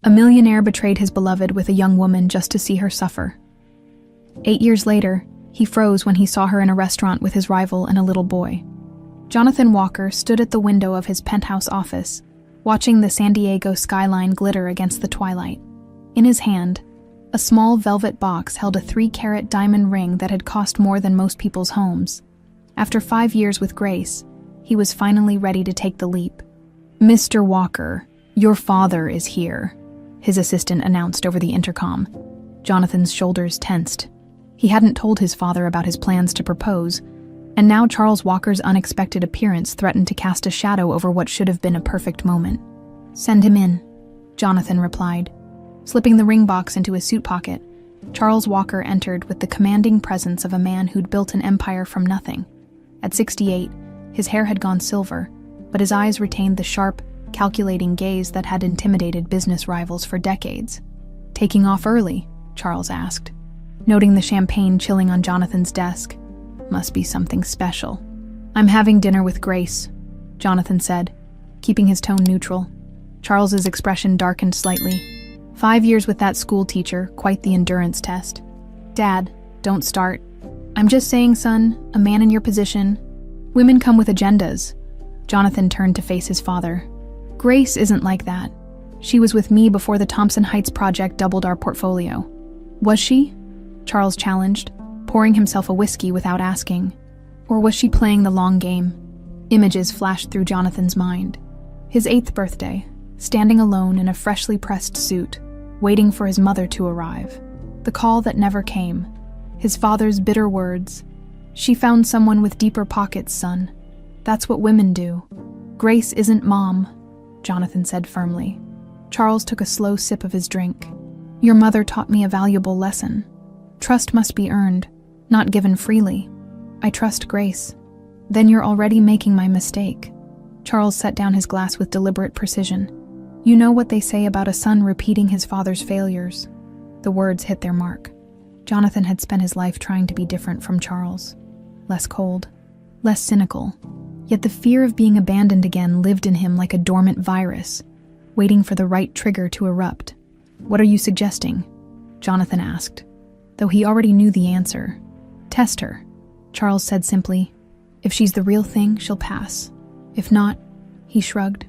A millionaire betrayed his beloved with a young woman just to see her suffer. 8 years later, he froze when he saw her in a restaurant with his rival and a little boy. Jonathan Walker stood at the window of his penthouse office, watching the San Diego skyline glitter against the twilight. In his hand, a small velvet box held a 3-carat diamond ring that had cost more than most people's homes. After 5 years with Grace, he was finally ready to take the leap. "Mr. Walker, your father is here," his assistant announced over the intercom. Jonathan's shoulders tensed. He hadn't told his father about his plans to propose, and now Charles Walker's unexpected appearance threatened to cast a shadow over what should have been a perfect moment. "Send him in," Jonathan replied. Slipping the ring box into his suit pocket, Charles Walker entered with the commanding presence of a man who'd built an empire from nothing. At 68, his hair had gone silver, but his eyes retained the sharp, calculating gaze that had intimidated business rivals for decades. "Taking off early?" Charles asked, noting the champagne chilling on Jonathan's desk. "Must be something special." "I'm having dinner with Grace," Jonathan said, keeping his tone neutral. Charles's expression darkened slightly. 5 years with that school teacher, quite the endurance test. "Dad, don't start. I'm just saying, son, a man in your position. Women come with agendas." Jonathan turned to face his father. "Grace isn't like that. She was with me before the Thompson Heights project doubled our portfolio." "Was she?" Charles challenged, pouring himself a whiskey without asking. "Or was she playing the long game?" Images flashed through Jonathan's mind. His 8th birthday, standing alone in a freshly pressed suit, waiting for his mother to arrive. The call that never came. His father's bitter words. "She found someone with deeper pockets, son. That's what women do." "Grace isn't Mom," Jonathan said firmly. Charles took a slow sip of his drink. "Your mother taught me a valuable lesson. Trust must be earned, not given freely. I trust Grace." "Then you're already making my mistake." Charles set down his glass with deliberate precision. "You know what they say about a son repeating his father's failures." The words hit their mark. Jonathan had spent his life trying to be different from Charles. Less cold, less cynical. Yet the fear of being abandoned again lived in him like a dormant virus, waiting for the right trigger to erupt. "What are you suggesting?" Jonathan asked, though he already knew the answer. "Test her," Charles said simply. "If she's the real thing, she'll pass. If not," he shrugged.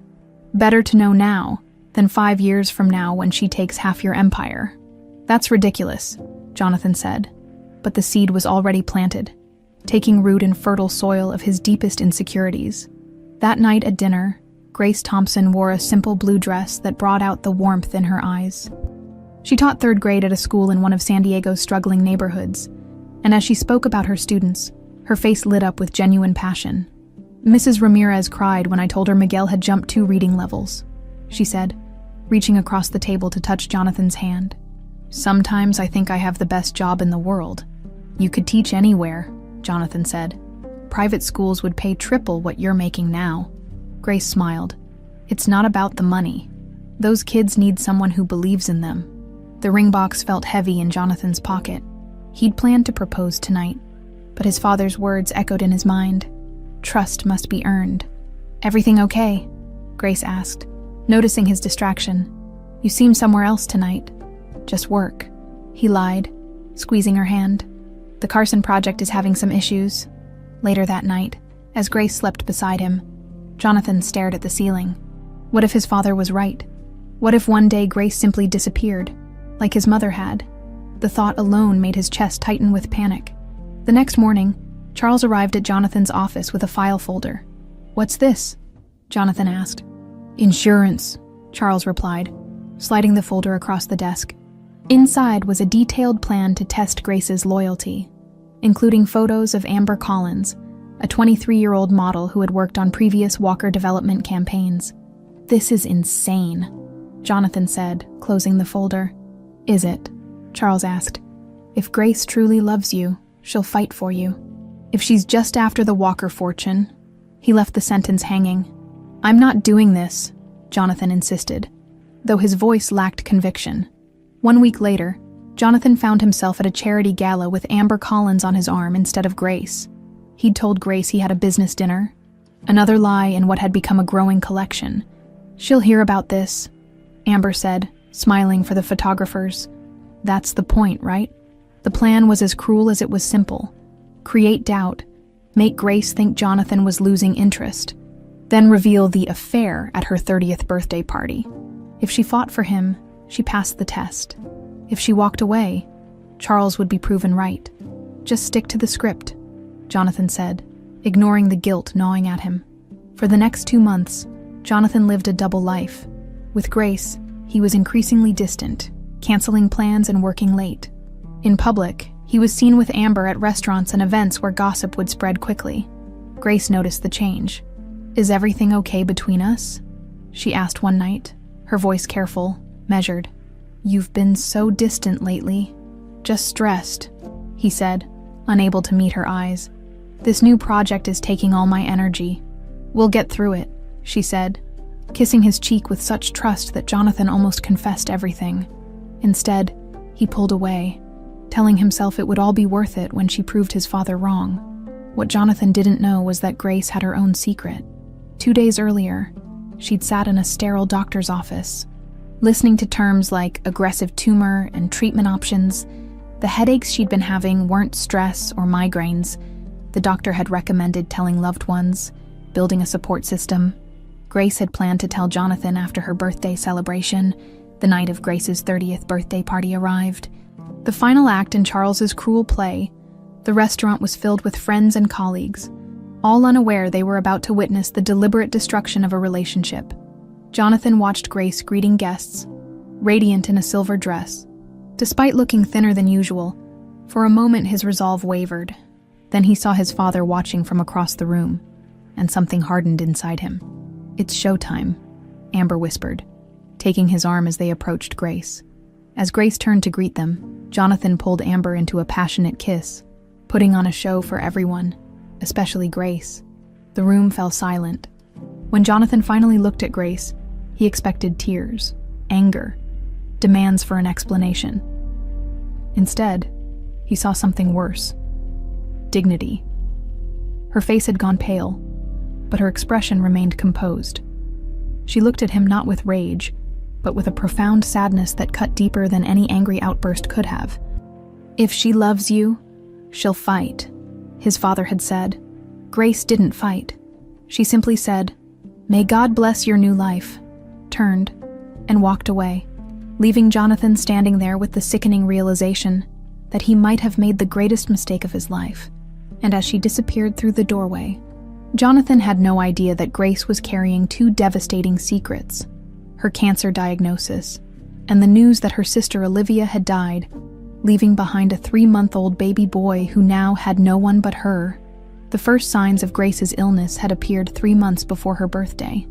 "Better to know now than 5 years from now when she takes half your empire." "That's ridiculous," Jonathan said, but the seed was already planted, taking root in fertile soil of his deepest insecurities. That night at dinner, Grace Thompson wore a simple blue dress that brought out the warmth in her eyes. She taught 3rd grade at a school in one of San Diego's struggling neighborhoods, and as she spoke about her students, her face lit up with genuine passion. "Mrs. Ramirez cried when I told her Miguel had jumped 2 reading levels," she said, reaching across the table to touch Jonathan's hand. "Sometimes I think I have the best job in the world." "You could teach anywhere," Jonathan said. "Private schools would pay triple what you're making now." Grace smiled. "It's not about the money. Those kids need someone who believes in them." The ring box felt heavy in Jonathan's pocket. He'd planned to propose tonight, but his father's words echoed in his mind. Trust must be earned. "Everything okay?" Grace asked, noticing his distraction. "You seem somewhere else tonight." "Just work," he lied, squeezing her hand. "The Carson project is having some issues." Later that night, as Grace slept beside him, Jonathan stared at the ceiling. What if his father was right? What if one day Grace simply disappeared, like his mother had? The thought alone made his chest tighten with panic. The next morning, Charles arrived at Jonathan's office with a file folder. "What's this?" Jonathan asked. "Insurance," Charles replied, sliding the folder across the desk. Inside was a detailed plan to test Grace's loyalty, including photos of Amber Collins, a 23-year-old model who had worked on previous Walker development campaigns. "This is insane," Jonathan said, closing the folder. "Is it?" Charles asked. "If Grace truly loves you, she'll fight for you. If she's just after the Walker fortune..." He left the sentence hanging. "I'm not doing this," Jonathan insisted, though his voice lacked conviction. 1 week later, Jonathan found himself at a charity gala with Amber Collins on his arm instead of Grace. He'd told Grace he had a business dinner. Another lie in what had become a growing collection. "She'll hear about this," Amber said, smiling for the photographers. That's the point, right? The plan was as cruel as it was simple. Create doubt, make Grace think Jonathan was losing interest, then reveal the affair at her 30th birthday party. If she fought for him, she passed the test. If she walked away, Charles would be proven right. Just stick to the script, Jonathan said, ignoring the guilt gnawing at him. For the next 2 months, Jonathan lived a double life. With Grace, he was increasingly distant, canceling plans and working late. In public, he was seen with Amber at restaurants and events where gossip would spread quickly. Grace noticed the change. "Is everything okay between us?" she asked one night, her voice careful, measured. "You've been so distant lately." "Just stressed," he said, unable to meet her eyes. "This new project is taking all my energy." "We'll get through it," she said, kissing his cheek with such trust that Jonathan almost confessed everything. Instead, he pulled away, telling himself it would all be worth it when she proved his father wrong. What Jonathan didn't know was that Grace had her own secret. 2 days earlier, she'd sat in a sterile doctor's office, listening to terms like aggressive tumor and treatment options. The headaches she'd been having weren't stress or migraines. The doctor had recommended telling loved ones, building a support system. Grace had planned to tell Jonathan after her birthday celebration. The night of Grace's 30th birthday party arrived. The final act in Charles's cruel play, the restaurant was filled with friends and colleagues, all unaware they were about to witness the deliberate destruction of a relationship. Jonathan watched Grace greeting guests, radiant in a silver dress. Despite looking thinner than usual, for a moment his resolve wavered. Then he saw his father watching from across the room, and something hardened inside him. "It's showtime," Amber whispered, taking his arm as they approached Grace. As Grace turned to greet them, Jonathan pulled Amber into a passionate kiss, putting on a show for everyone, especially Grace. The room fell silent. When Jonathan finally looked at Grace, he expected tears, anger, demands for an explanation. Instead, he saw something worse. Dignity. Her face had gone pale, but her expression remained composed. She looked at him not with rage, but with a profound sadness that cut deeper than any angry outburst could have. "If she loves you, she'll fight," his father had said. Grace didn't fight. She simply said, "May God bless your new life," turned, and walked away, leaving Jonathan standing there with the sickening realization that he might have made the greatest mistake of his life. And as she disappeared through the doorway, Jonathan had no idea that Grace was carrying 2 devastating secrets: her cancer diagnosis, and the news that her sister Olivia had died, leaving behind a 3-month-old baby boy who now had no one but her. The first signs of Grace's illness had appeared 3 months before her birthday.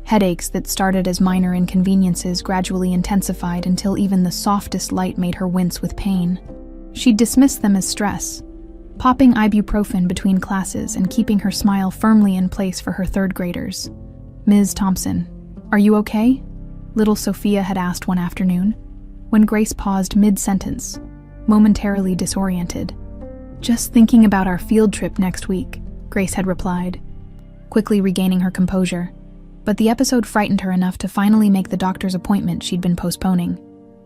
Headaches that started as minor inconveniences gradually intensified until even the softest light made her wince with pain. She dismissed them as stress, popping ibuprofen between classes and keeping her smile firmly in place for her 3rd graders. "Ms. Thompson, are you okay?" little Sophia had asked one afternoon, when Grace paused mid-sentence, momentarily disoriented. "Just thinking about our field trip next week," Grace had replied, quickly regaining her composure. But the episode frightened her enough to finally make the doctor's appointment she'd been postponing.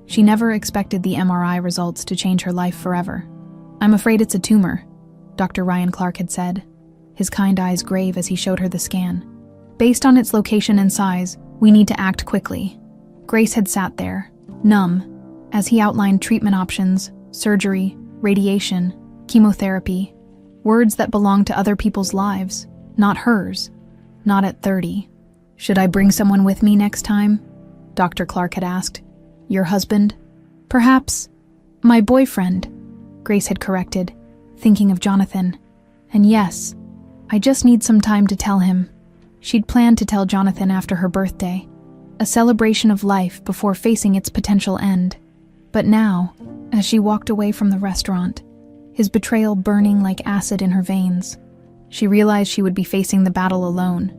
She never expected the MRI results to change her life forever. "I'm afraid it's a tumor," Dr. Ryan Clark had said, his kind eyes grave as he showed her the scan. "Based on its location and size, we need to act quickly." Grace had sat there, numb, as he outlined treatment options, surgery, radiation, chemotherapy, words that belonged to other people's lives, not hers, not at 30. "Should I bring someone with me next time?" Dr. Clark had asked. "Your husband?" "Perhaps my boyfriend," Grace had corrected, thinking of Jonathan. "And yes, I just need some time to tell him." She'd planned to tell Jonathan after her birthday, a celebration of life before facing its potential end. But now, as she walked away from the restaurant, his betrayal burning like acid in her veins, she realized she would be facing the battle alone.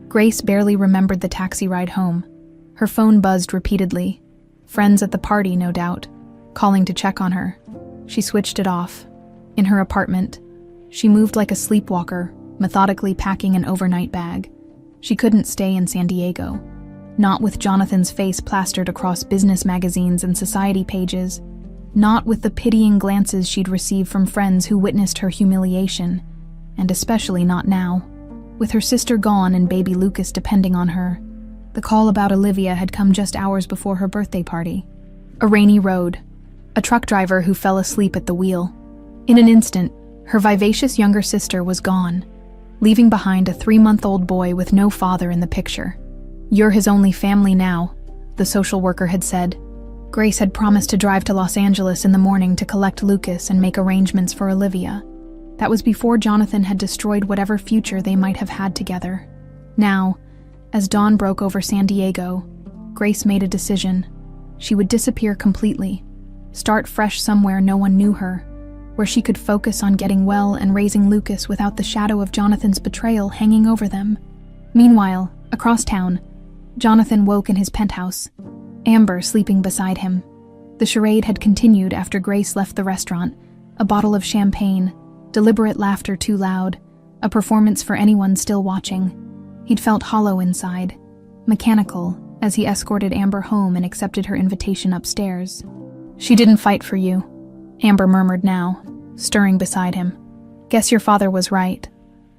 Grace barely remembered the taxi ride home. Her phone buzzed repeatedly. Friends at the party, no doubt, calling to check on her. She switched it off. In her apartment, she moved like a sleepwalker, methodically packing an overnight bag. She couldn't stay in San Diego. Not with Jonathan's face plastered across business magazines and society pages. Not with the pitying glances she'd received from friends who witnessed her humiliation. And especially not now. With her sister gone and baby Lucas depending on her. The call about Olivia had come just hours before her birthday party. A rainy road. A truck driver who fell asleep at the wheel. In an instant, her vivacious younger sister was gone, leaving behind a 3-month-old boy with no father in the picture. "You're his only family now," the social worker had said. Grace had promised to drive to Los Angeles in the morning to collect Lucas and make arrangements for Olivia. That was before Jonathan had destroyed whatever future they might have had together. Now, as dawn broke over San Diego, Grace made a decision. She would disappear completely, start fresh somewhere no one knew her, where she could focus on getting well and raising Lucas without the shadow of Jonathan's betrayal hanging over them. Meanwhile, across town, Jonathan woke in his penthouse, Amber sleeping beside him. The charade had continued after Grace left the restaurant, a bottle of champagne, deliberate laughter too loud, a performance for anyone still watching. He'd felt hollow inside, mechanical, as he escorted Amber home and accepted her invitation upstairs. "She didn't fight for you," Amber murmured now, stirring beside him. "Guess your father was right."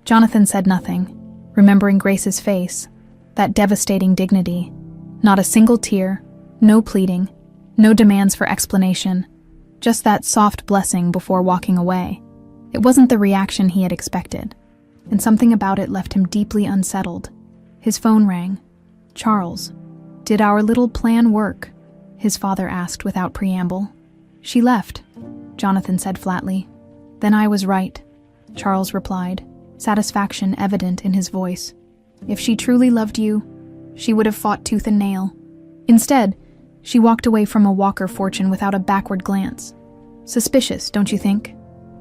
Jonathan said nothing, remembering Grace's face, that devastating dignity. Not a single tear, no pleading, no demands for explanation, just that soft blessing before walking away. It wasn't the reaction he had expected, and something about it left him deeply unsettled. His phone rang. "Charles, did our little plan work?" his father asked without preamble. "She left," Jonathan said flatly. "Then I was right," Charles replied, satisfaction evident in his voice. "If she truly loved you, she would have fought tooth and nail. Instead, she walked away from a Walker fortune without a backward glance. Suspicious, don't you think?"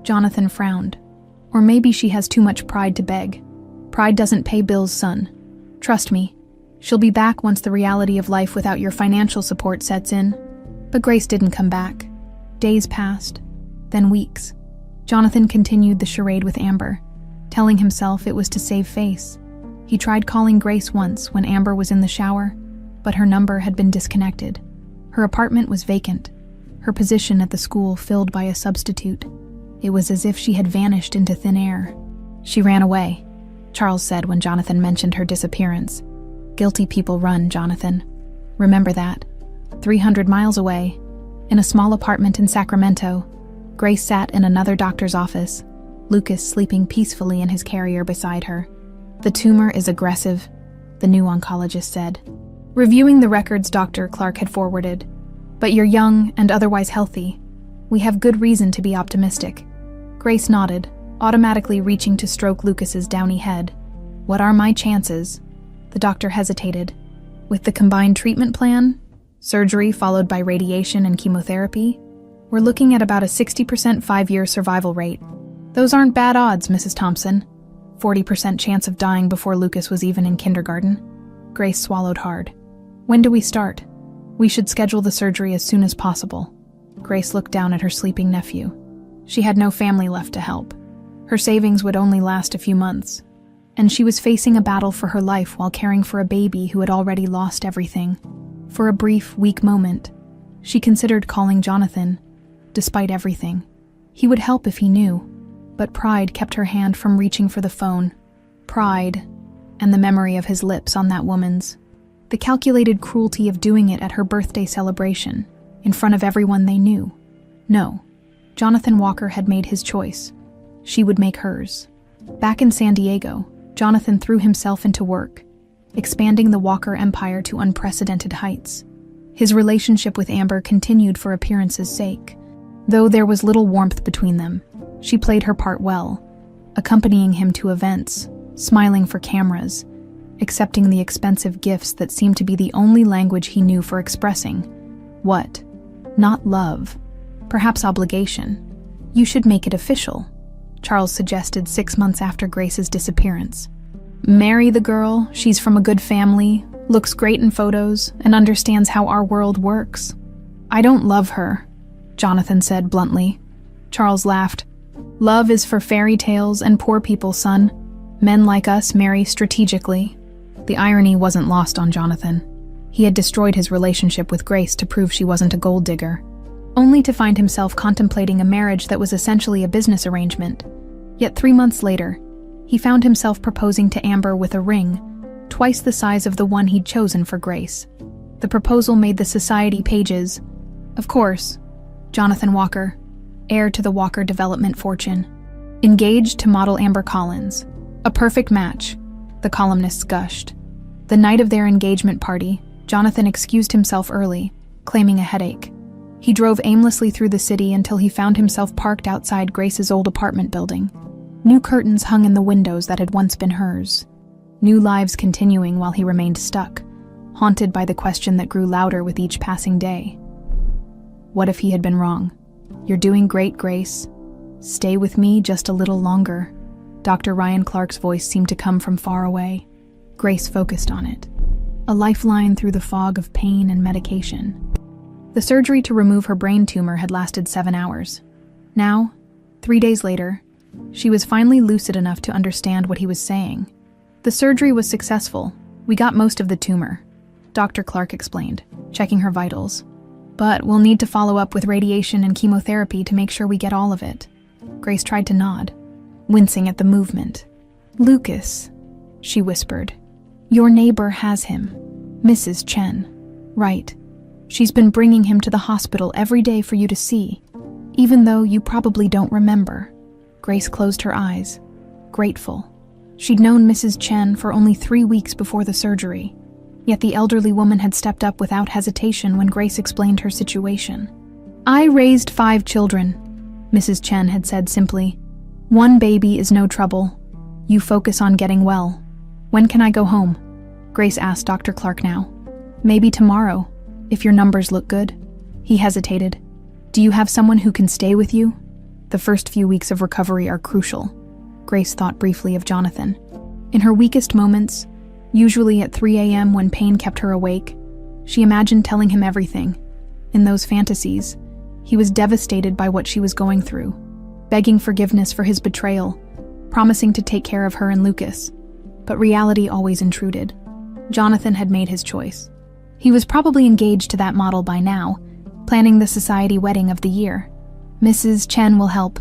Jonathan frowned. "Or maybe she has too much pride to beg. Pride doesn't pay bills, son. Trust me, she'll be back once the reality of life without your financial support sets in." But Grace didn't come back. Days passed, then weeks. Jonathan continued the charade with Amber, telling himself it was to save face. He tried calling Grace once when Amber was in the shower, but her number had been disconnected. Her apartment was vacant, her position at the school filled by a substitute. It was as if she had vanished into thin air. "She ran away," Charles said when Jonathan mentioned her disappearance. "Guilty people run, Jonathan. Remember that. 300 miles away, in a small apartment in Sacramento, Grace sat in another doctor's office, Lucas sleeping peacefully in his carrier beside her. The tumor is aggressive, the new oncologist said, reviewing the records Dr. Clark had forwarded. But you're young and otherwise healthy. We have good reason to be optimistic. Grace nodded, automatically reaching to stroke Lucas's downy head. What are my chances? The doctor hesitated. With the combined treatment plan, surgery followed by radiation and chemotherapy, we're looking at about a 60% 5-year survival rate. Those aren't bad odds, Mrs. Thompson. 40% chance of dying before Lucas was even in kindergarten. Grace swallowed hard. When do we start? We should schedule the surgery as soon as possible. Grace looked down at her sleeping nephew. She had no family left to help. Her savings would only last a few months, and she was facing a battle for her life while caring for a baby who had already lost everything. For a brief, weak moment, she considered calling Jonathan, despite everything. He would help if he knew, but pride kept her hand from reaching for the phone. Pride, and the memory of his lips on that woman's. The calculated cruelty of doing it at her birthday celebration, in front of everyone they knew. No, Jonathan Walker had made his choice. She would make hers. Back in San Diego, Jonathan threw himself into work, expanding the Walker empire to unprecedented heights. His relationship with Amber continued for appearance's sake. Though there was little warmth between them, she played her part well, accompanying him to events, smiling for cameras, accepting the expensive gifts that seemed to be the only language he knew for expressing. What? Not love. Perhaps obligation. You should make it official, Charles suggested 6 months after Grace's disappearance. Marry the girl, she's from a good family, looks great in photos, and understands how our world works. I don't love her, Jonathan said bluntly. Charles laughed. Love is for fairy tales and poor people, son. Men like us marry strategically. The irony wasn't lost on Jonathan. He had destroyed his relationship with Grace to prove she wasn't a gold digger, only to find himself contemplating a marriage that was essentially a business arrangement. Yet 3 months later, he found himself proposing to Amber with a ring, twice the size of the one he'd chosen for Grace. The proposal made the society pages. Of course, Jonathan Walker, heir to the Walker development fortune, engaged to model Amber Collins. A perfect match, the columnists gushed. The night of their engagement party, Jonathan excused himself early, claiming a headache. He drove aimlessly through the city until he found himself parked outside Grace's old apartment building. New curtains hung in the windows that had once been hers. New lives continuing while he remained stuck, haunted by the question that grew louder with each passing day. What if he had been wrong? "You're doing great, Grace. Stay with me just a little longer." Dr. Ryan Clark's voice seemed to come from far away. Grace focused on it. A lifeline through the fog of pain and medication. The surgery to remove her brain tumor had lasted 7 hours. Now, 3 days later, she was finally lucid enough to understand what he was saying. "The surgery was successful. We got most of the tumor," Dr. Clark explained, checking her vitals. "But we'll need to follow up with radiation and chemotherapy to make sure we get all of it." Grace tried to nod, wincing at the movement. "Lucas," she whispered. "Your neighbor has him. Mrs. Chen. Right. She's been bringing him to the hospital every day for you to see, even though you probably don't remember." Grace closed her eyes, grateful. She'd known Mrs. Chen for only 3 weeks before the surgery, yet the elderly woman had stepped up without hesitation when Grace explained her situation. "I raised 5 children," Mrs. Chen had said simply. "One baby is no trouble. You focus on getting well. When can I go home?" Grace asked Dr. Clark now. "Maybe tomorrow, if your numbers look good." He hesitated. "Do you have someone who can stay with you? The first few weeks of recovery are crucial." Grace thought briefly of Jonathan. In her weakest moments, usually at 3 a.m. when pain kept her awake, she imagined telling him everything. In those fantasies, he was devastated by what she was going through, begging forgiveness for his betrayal, promising to take care of her and Lucas. But reality always intruded. Jonathan had made his choice. He was probably engaged to that model by now, planning the society wedding of the year. "Mrs. Chen will help,"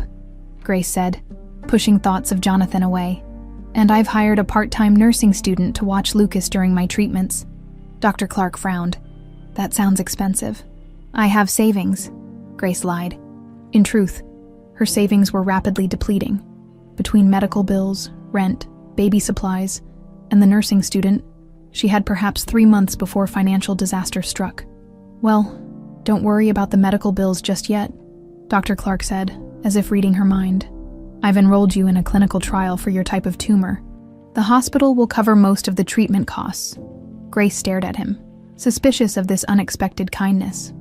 Grace said, pushing thoughts of Jonathan away. "And I've hired a part-time nursing student to watch Lucas during my treatments." Dr. Clark frowned. "That sounds expensive." "I have savings," Grace lied. In truth, her savings were rapidly depleting. Between medical bills, rent, baby supplies, and the nursing student, she had perhaps 3 months before financial disaster struck. "Well, don't worry about the medical bills just yet," Dr. Clark said, as if reading her mind. "I've enrolled you in a clinical trial for your type of tumor. The hospital will cover most of the treatment costs." Grace stared at him, suspicious of this unexpected kindness.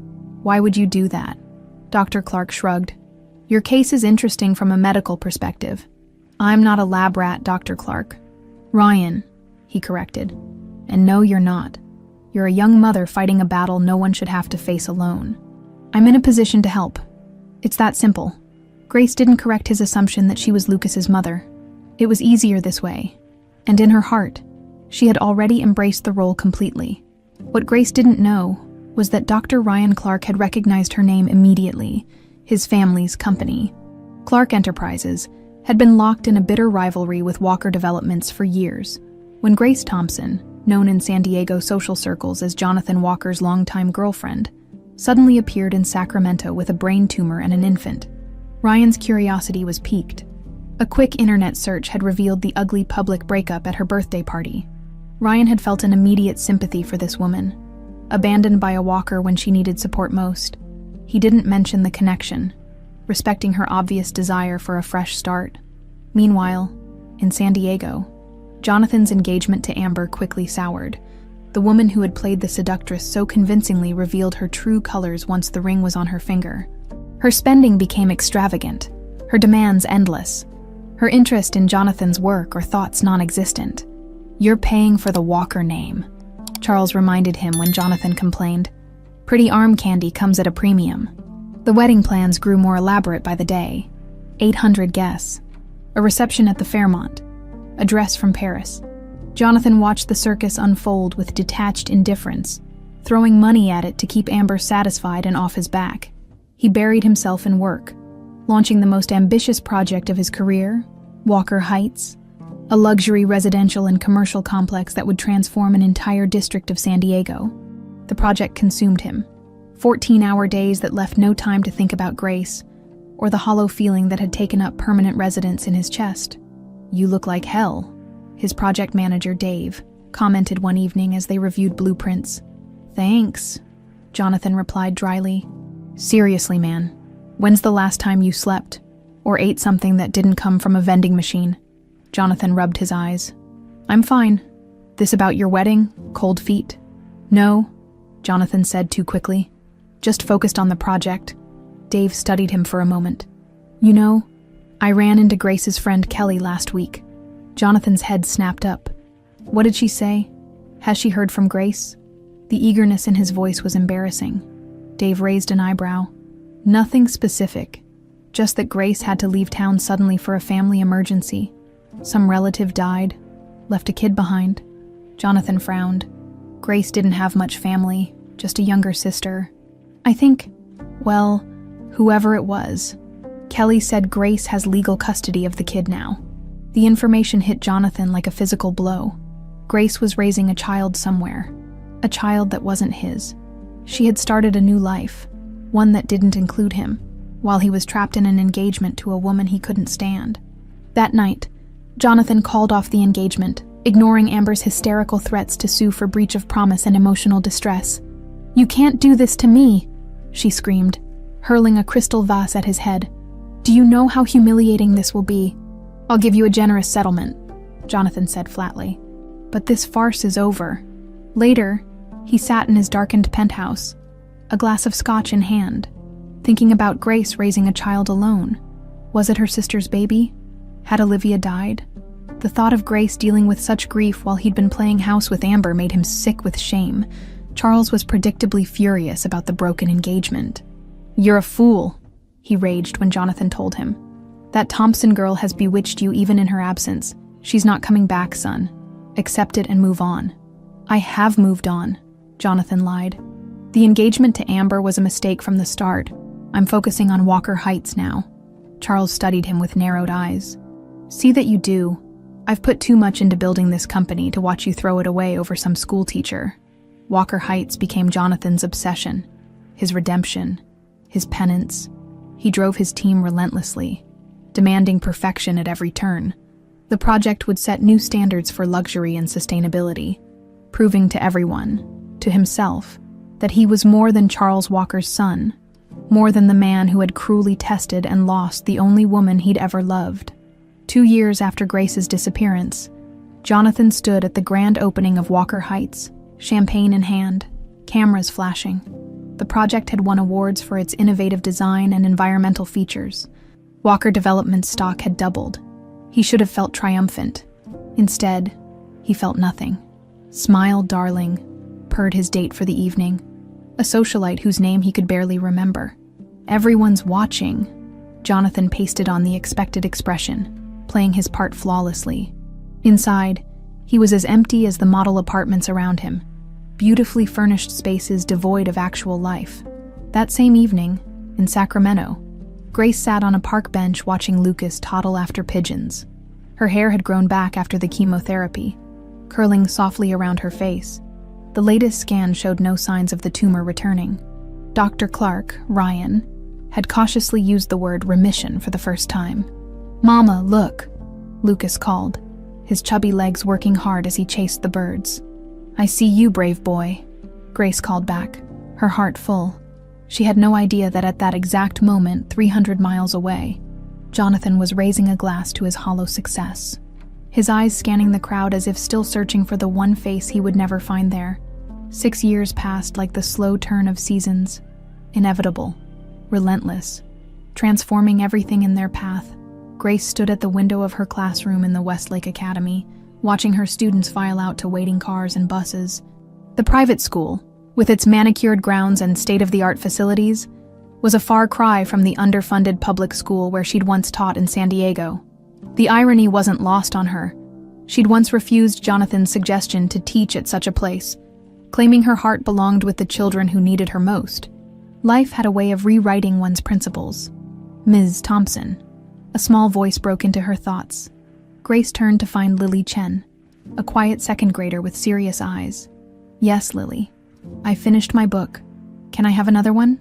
"Why would you do that?" Dr. Clark shrugged. "Your case is interesting from a medical perspective. I'm not a lab rat, Dr. Clark." "Ryan," he corrected. "And no, you're not. You're a young mother fighting a battle no one should have to face alone. I'm in a position to help. It's that simple." Grace didn't correct his assumption that she was Lucas's mother. It was easier this way. And in her heart, she had already embraced the role completely. What Grace didn't know was that Dr. Ryan Clark had recognized her name immediately, his family's company. Clark Enterprises had been locked in a bitter rivalry with Walker Developments for years. When Grace Thompson, known in San Diego social circles as Jonathan Walker's longtime girlfriend, suddenly appeared in Sacramento with a brain tumor and an infant, Ryan's curiosity was piqued. A quick internet search had revealed the ugly public breakup at her birthday party. Ryan had felt an immediate sympathy for this woman, abandoned by a Walker when she needed support most. He didn't mention the connection, respecting her obvious desire for a fresh start. Meanwhile, in San Diego, Jonathan's engagement to Amber quickly soured. The woman who had played the seductress so convincingly revealed her true colors once the ring was on her finger. Her spending became extravagant, her demands endless, her interest in Jonathan's work or thoughts non-existent. "You're paying for the Walker name," Charles reminded him when Jonathan complained. "Pretty arm candy comes at a premium." The wedding plans grew more elaborate by the day. 800 guests, a reception at the Fairmont, a dress from Paris. Jonathan watched the circus unfold with detached indifference, throwing money at it to keep Amber satisfied and off his back. He buried himself in work, launching the most ambitious project of his career, Walker Heights, a luxury residential and commercial complex that would transform an entire district of San Diego. The project consumed him. 14-hour days that left no time to think about Grace, or the hollow feeling that had taken up permanent residence in his chest. "You look like hell," his project manager, Dave, commented one evening as they reviewed blueprints. "Thanks," Jonathan replied dryly. "Seriously, man, when's the last time you slept? Or ate something that didn't come from a vending machine?" Jonathan rubbed his eyes. "I'm fine. This about your wedding? Cold feet?" "No," Jonathan said too quickly. "Just focused on the project." Dave studied him for a moment. "You know, I ran into Grace's friend Kelly last week." Jonathan's head snapped up. "What did she say? Has she heard from Grace?" The eagerness in his voice was embarrassing. Dave raised an eyebrow. "Nothing specific. Just that Grace had to leave town suddenly for a family emergency. Some relative died, left a kid behind." Jonathan frowned. Grace didn't have much family, just a younger sister. "I think, well, whoever it was, Kelly said Grace has legal custody of the kid now." The information hit Jonathan like a physical blow. Grace was raising a child somewhere, a child that wasn't his. She had started a new life, one that didn't include him, while he was trapped in an engagement to a woman he couldn't stand. That night, Jonathan called off the engagement, ignoring Amber's hysterical threats to sue for breach of promise and emotional distress. "You can't do this to me," she screamed, hurling a crystal vase at his head. "Do you know how humiliating this will be?" "I'll give you a generous settlement," Jonathan said flatly. "But this farce is over." Later, he sat in his darkened penthouse, a glass of scotch in hand, thinking about Grace raising a child alone. Was it her sister's baby? Had Olivia died? The thought of Grace dealing with such grief while he'd been playing house with Amber made him sick with shame. Charles was predictably furious about the broken engagement. "You're a fool," he raged when Jonathan told him. "That Thompson girl has bewitched you even in her absence. She's not coming back, son. Accept it and move on." "I have moved on," Jonathan lied. "The engagement to Amber was a mistake from the start. I'm focusing on Walker Heights now." Charles studied him with narrowed eyes. "See that you do. I've put too much into building this company to watch you throw it away over some school teacher." Walker Heights became Jonathan's obsession, his redemption, his penance. He drove his team relentlessly, demanding perfection at every turn. The project would set new standards for luxury and sustainability, proving to everyone, to himself, that he was more than Charles Walker's son, more than the man who had cruelly tested and lost the only woman he'd ever loved. 2 years after Grace's disappearance, Jonathan stood at the grand opening of Walker Heights, champagne in hand, cameras flashing. The project had won awards for its innovative design and environmental features. Walker Development's stock had doubled. He should have felt triumphant. Instead, he felt nothing. "Smile, darling," purred his date for the evening, a socialite whose name he could barely remember. "Everyone's watching." Jonathan pasted on the expected expression, playing his part flawlessly. Inside, he was as empty as the model apartments around him, beautifully furnished spaces devoid of actual life. That same evening, in Sacramento, Grace sat on a park bench watching Lucas toddle after pigeons. Her hair had grown back after the chemotherapy, curling softly around her face. The latest scan showed no signs of the tumor returning. Dr. Clark, Ryan, had cautiously used the word remission for the first time. "Mama, look," Lucas called, his chubby legs working hard as he chased the birds. "I see you, brave boy," Grace called back, her heart full. She had no idea that at that exact moment, 300 miles away, Jonathan was raising a glass to his hollow success, his eyes scanning the crowd as if still searching for the one face he would never find there. 6 years passed like the slow turn of seasons, inevitable, relentless, transforming everything in their path. Grace stood at the window of her classroom in the Westlake Academy, watching her students file out to waiting cars and buses. The private school, with its manicured grounds and state-of-the-art facilities, was a far cry from the underfunded public school where she'd once taught in San Diego. The irony wasn't lost on her. She'd once refused Jonathan's suggestion to teach at such a place, claiming her heart belonged with the children who needed her most. Life had a way of rewriting one's principles. "Ms. Thompson." A small voice broke into her thoughts. Grace turned to find Lily Chen, a quiet second grader with serious eyes. "Yes, Lily. I finished my book. Can I have another one?"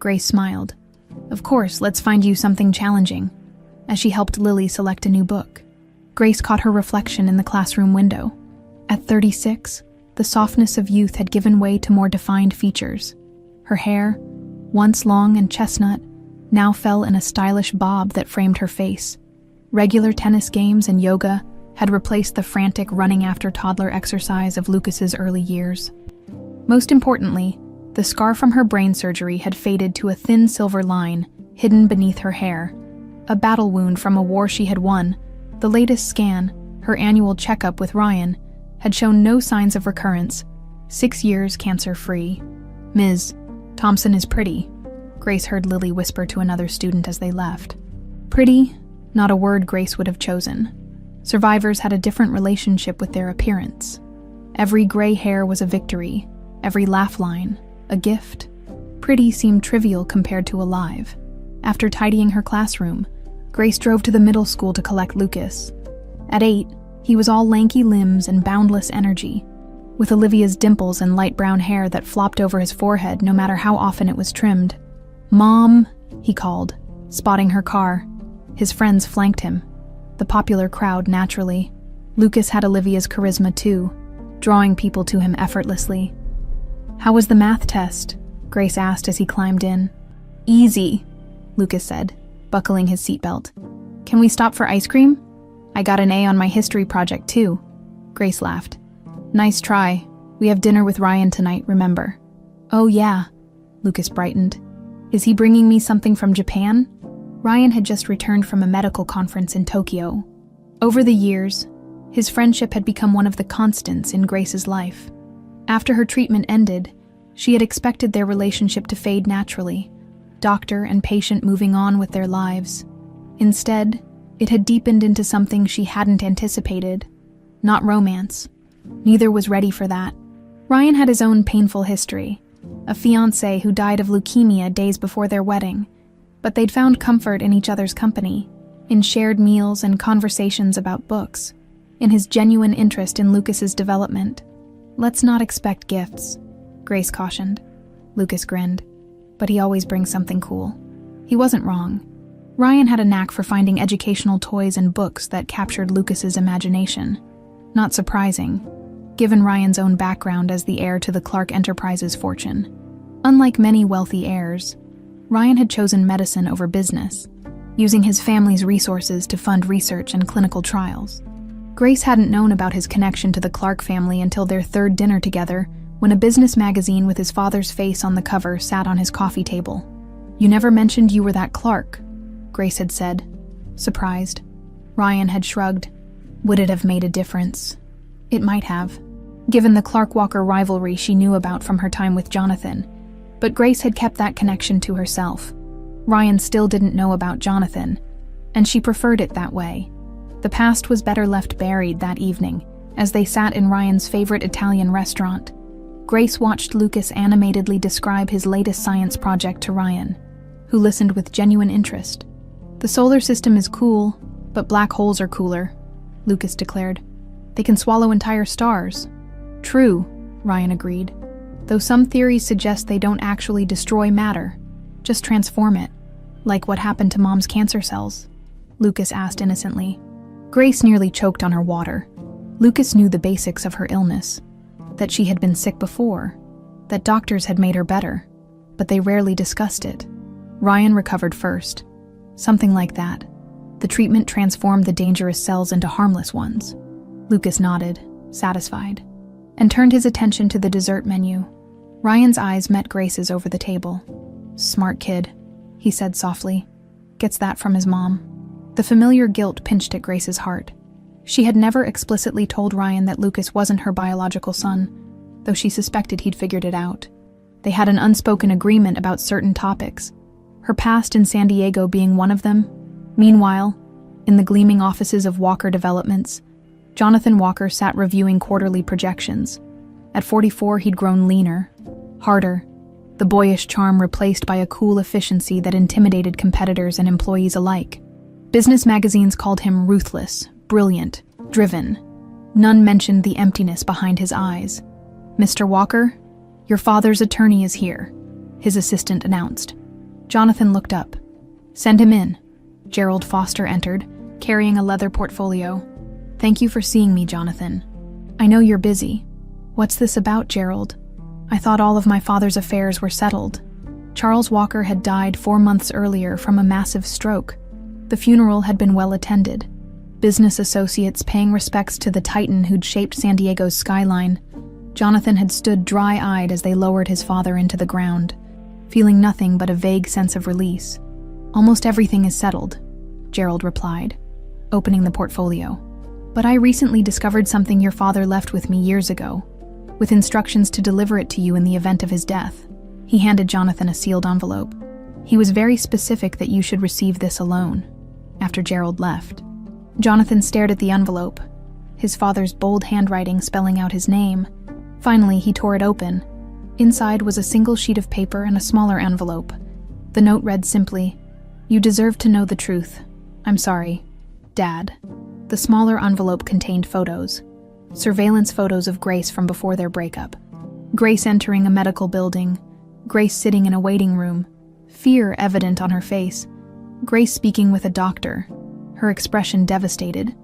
Grace smiled. "Of course, let's find you something challenging," as she helped Lily select a new book. Grace caught her reflection in the classroom window. At 36, the softness of youth had given way to more defined features. Her hair, once long and chestnut, now fell in a stylish bob that framed her face. Regular tennis games and yoga had replaced the frantic running after toddler exercise of Lucas's early years. Most importantly, the scar from her brain surgery had faded to a thin silver line hidden beneath her hair, a battle wound from a war she had won. The latest scan, her annual checkup with Ryan, had shown no signs of recurrence. 6 years cancer-free. "Ms. Thompson is pretty," Grace heard Lily whisper to another student as they left. Pretty, not a word Grace would have chosen. Survivors had a different relationship with their appearance. Every gray hair was a victory, every laugh line, a gift. Pretty seemed trivial compared to alive. After tidying her classroom, Grace drove to the middle school to collect Lucas. At 8, he was all lanky limbs and boundless energy, with Olivia's dimples and light brown hair that flopped over his forehead no matter how often it was trimmed. "Mom," he called, spotting her car. His friends flanked him. The popular crowd, naturally. Lucas had Olivia's charisma too, drawing people to him effortlessly. "How was the math test?" Grace asked as he climbed in. "Easy," Lucas said, buckling his seatbelt. "Can we stop for ice cream? I got an A on my history project too." Grace laughed. "Nice try. We have dinner with Ryan tonight, remember?" "Oh yeah," Lucas brightened. "Is he bringing me something from Japan?" Ryan had just returned from a medical conference in Tokyo. Over the years, his friendship had become one of the constants in Grace's life. After her treatment ended, she had expected their relationship to fade naturally, doctor and patient moving on with their lives. Instead, it had deepened into something she hadn't anticipated. Not romance. Neither was ready for that. Ryan had his own painful history, a fiancé who died of leukemia days before their wedding, but they'd found comfort in each other's company, in shared meals and conversations about books, in his genuine interest in Lucas's development. "Let's not expect gifts," Grace cautioned. Lucas grinned. "But he always brings something cool." He wasn't wrong. Ryan had a knack for finding educational toys and books that captured Lucas's imagination. Not surprising, given Ryan's own background as the heir to the Clark Enterprises fortune. Unlike many wealthy heirs, Ryan had chosen medicine over business, using his family's resources to fund research and clinical trials. Grace hadn't known about his connection to the Clark family until their third dinner together, when a business magazine with his father's face on the cover sat on his coffee table. "You never mentioned you were that Clark," Grace had said, surprised. Ryan had shrugged. Would it have made a difference? It might have, given the Clark-Walker rivalry she knew about from her time with Jonathan. But Grace had kept that connection to herself. Ryan still didn't know about Jonathan, and she preferred it that way. The past was better left buried that evening, as they sat in Ryan's favorite Italian restaurant. Grace watched Lucas animatedly describe his latest science project to Ryan, who listened with genuine interest. "The solar system is cool, but black holes are cooler," Lucas declared. "They can swallow entire stars." "True," Ryan agreed, though some theories suggest they don't actually destroy matter, just transform it, like what happened to Mom's cancer cells, Lucas asked innocently. Grace nearly choked on her water. Lucas knew the basics of her illness, that she had been sick before, that doctors had made her better, but they rarely discussed it. Ryan recovered first. Something like that. The treatment transformed the dangerous cells into harmless ones. Lucas nodded, satisfied, and turned his attention to the dessert menu. Ryan's eyes met Grace's over the table. "Smart kid," he said softly. "Gets that from his mom." The familiar guilt pinched at Grace's heart. She had never explicitly told Ryan that Lucas wasn't her biological son, though she suspected he'd figured it out. They had an unspoken agreement about certain topics, her past in San Diego being one of them. Meanwhile, in the gleaming offices of Walker Developments, Jonathan Walker sat reviewing quarterly projections. At 44, he'd grown leaner, harder, the boyish charm replaced by a cool efficiency that intimidated competitors and employees alike. Business magazines called him ruthless, brilliant, driven. None mentioned the emptiness behind his eyes. "Mr. Walker, your father's attorney is here," his assistant announced. Jonathan looked up. "Send him in." Gerald Foster entered, carrying a leather portfolio. "Thank you for seeing me, Jonathan. I know you're busy." "What's this about, Gerald? I thought all of my father's affairs were settled." Charles Walker had died 4 months earlier from a massive stroke. The funeral had been well attended. Business associates paying respects to the titan who'd shaped San Diego's skyline. Jonathan had stood dry-eyed as they lowered his father into the ground, feeling nothing but a vague sense of release. "Almost everything is settled," Gerald replied, opening the portfolio. "But I recently discovered something your father left with me years ago, with instructions to deliver it to you in the event of his death." He handed Jonathan a sealed envelope. "He was very specific that you should receive this alone." After Gerald left, Jonathan stared at the envelope, his father's bold handwriting spelling out his name. Finally, he tore it open. Inside was a single sheet of paper and a smaller envelope. The note read simply, "You deserve to know the truth. I'm sorry, Dad." The smaller envelope contained photos. Surveillance photos of Grace from before their breakup. Grace entering a medical building. Grace sitting in a waiting room. Fear evident on her face. Grace speaking with a doctor, her expression devastated.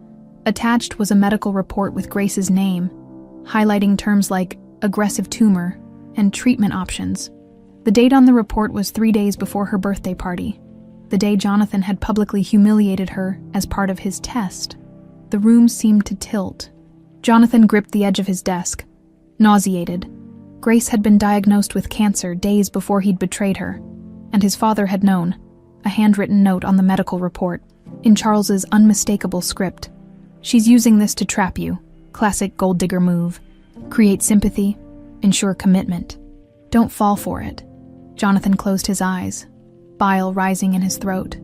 Attached was a medical report with Grace's name, highlighting terms like aggressive tumor and treatment options. The date on the report was 3 days before her birthday party, the day Jonathan had publicly humiliated her as part of his test. The room seemed to tilt. Jonathan gripped the edge of his desk, nauseated. Grace had been diagnosed with cancer days before he'd betrayed her, and his father had known. A handwritten note on the medical report, in Charles's unmistakable script. "She's using this to trap you. Classic gold digger move. Create sympathy, ensure commitment. Don't fall for it." Jonathan closed his eyes, bile rising in his throat.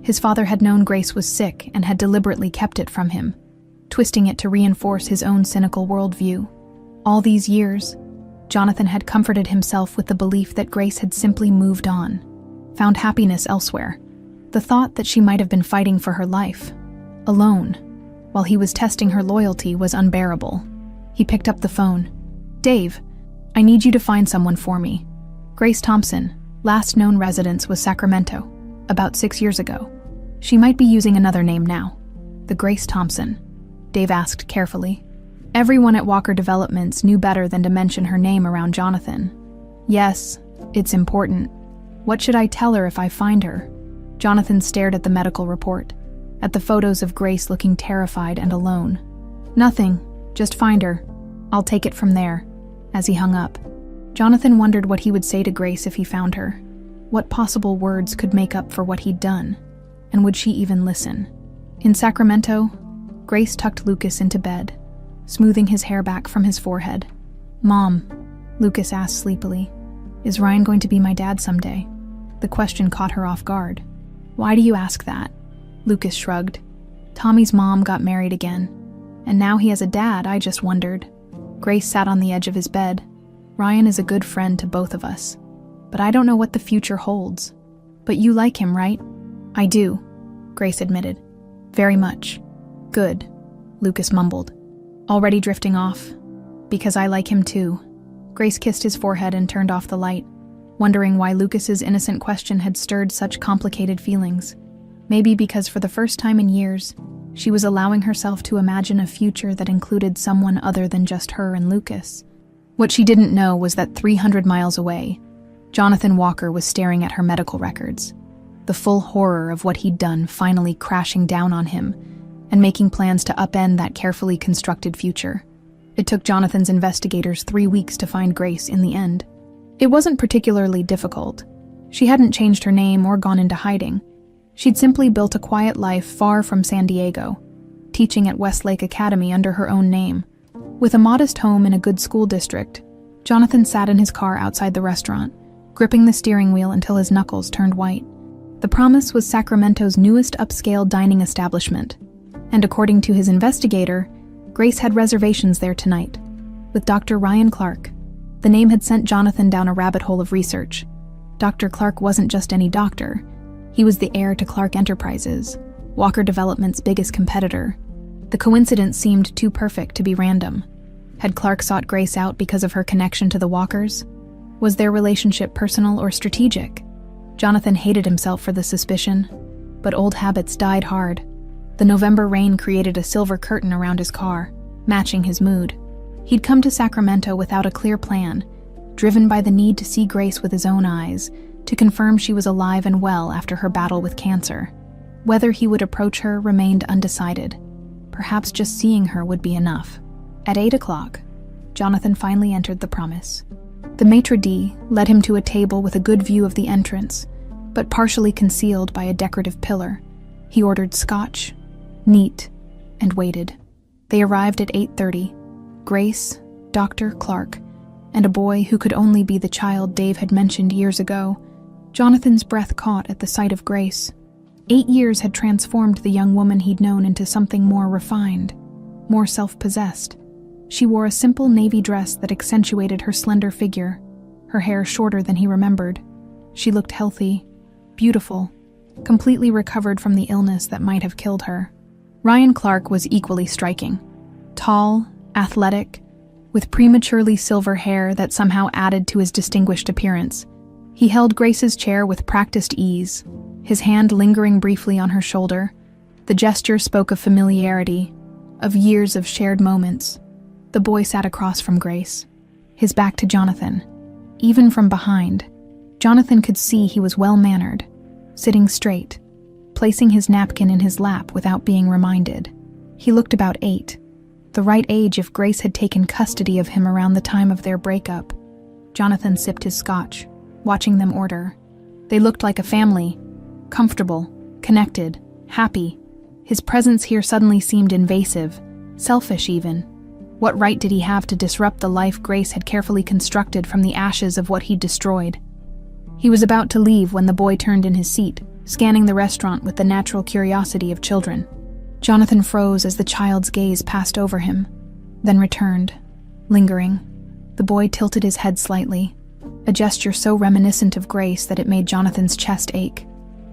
His father had known Grace was sick and had deliberately kept it from him, twisting it to reinforce his own cynical worldview. All these years, Jonathan had comforted himself with the belief that Grace had simply moved on, found happiness elsewhere. The thought that she might have been fighting for her life, alone, while he was testing her loyalty was unbearable. He picked up the phone. "Dave, I need you to find someone for me. Grace Thompson, last known residence was Sacramento, about 6 years ago. She might be using another name now." "The Grace Thompson?" Dave asked carefully. Everyone at Walker Developments knew better than to mention her name around Jonathan. "Yes, it's important. What should I tell her if I find her?" Jonathan stared at the medical report, at the photos of Grace looking terrified and alone. "Nothing, just find her. I'll take it from there." As he hung up, Jonathan wondered what he would say to Grace if he found her. What possible words could make up for what he'd done? And would she even listen? In Sacramento, Grace tucked Lucas into bed, smoothing his hair back from his forehead. "Mom," Lucas asked sleepily, "is Ryan going to be my dad someday?" The question caught her off guard. "Why do you ask that?" Lucas shrugged. "Tommy's mom got married again, and now he has a dad. I just wondered." Grace sat on the edge of his bed. "Ryan is a good friend to both of us, but I don't know what the future holds." "But you like him, right?" "I do," Grace admitted. "Very much." "Good," Lucas mumbled, already drifting off. "Because I like him too." Grace kissed his forehead and turned off the light, wondering why Lucas's innocent question had stirred such complicated feelings. Maybe because for the first time in years, she was allowing herself to imagine a future that included someone other than just her and Lucas. What she didn't know was that 300 miles away, Jonathan Walker was staring at her medical records, the full horror of what he'd done finally crashing down on him and making plans to upend that carefully constructed future. It took Jonathan's investigators 3 weeks to find Grace in the end. It wasn't particularly difficult. She hadn't changed her name or gone into hiding. She'd simply built a quiet life far from San Diego, teaching at Westlake Academy under her own name. With a modest home in a good school district, Jonathan sat in his car outside the restaurant, gripping the steering wheel until his knuckles turned white. The Promise was Sacramento's newest upscale dining establishment, and according to his investigator, Grace had reservations there tonight. with Dr. Ryan Clark. The name had sent Jonathan down a rabbit hole of research. Dr. Clark wasn't just any doctor. He was the heir to Clark Enterprises, Walker Development's biggest competitor. The coincidence seemed too perfect to be random. Had Clark sought Grace out because of her connection to the Walkers? Was their relationship personal or strategic? Jonathan hated himself for the suspicion, but old habits died hard. The November rain created a silver curtain around his car, matching his mood. He'd come to Sacramento without a clear plan, driven by the need to see Grace with his own eyes, to confirm she was alive and well after her battle with cancer. Whether he would approach her remained undecided. Perhaps just seeing her would be enough. At 8 o'clock, Jonathan finally entered the Promise. The maitre d' led him to a table with a good view of the entrance, but partially concealed by a decorative pillar. He ordered scotch, neat, and waited. They arrived at 8:30. Grace, Dr. Clark, and a boy who could only be the child Dave had mentioned years ago. Jonathan's breath caught at the sight of Grace. 8 years had transformed the young woman he'd known into something more refined, more self-possessed. She wore a simple navy dress that accentuated her slender figure, her hair shorter than he remembered. She looked healthy, beautiful, completely recovered from the illness that might have killed her. Ryan Clark was equally striking. Tall, athletic, with prematurely silver hair that somehow added to his distinguished appearance. He held Grace's chair with practiced ease, his hand lingering briefly on her shoulder. The gesture spoke of familiarity, of years of shared moments. The boy sat across from Grace, his back to Jonathan. Even from behind, Jonathan could see he was well-mannered, sitting straight, placing his napkin in his lap without being reminded. He looked about 8, the right age if Grace had taken custody of him around the time of their breakup. Jonathan sipped his scotch, watching them order. They looked like a family, comfortable, connected, happy. His presence here suddenly seemed invasive, selfish even. What right did he have to disrupt the life Grace had carefully constructed from the ashes of what he'd destroyed? He was about to leave when the boy turned in his seat, scanning the restaurant with the natural curiosity of children. Jonathan froze as the child's gaze passed over him, then returned, lingering. The boy tilted his head slightly, a gesture so reminiscent of Grace that it made Jonathan's chest ache.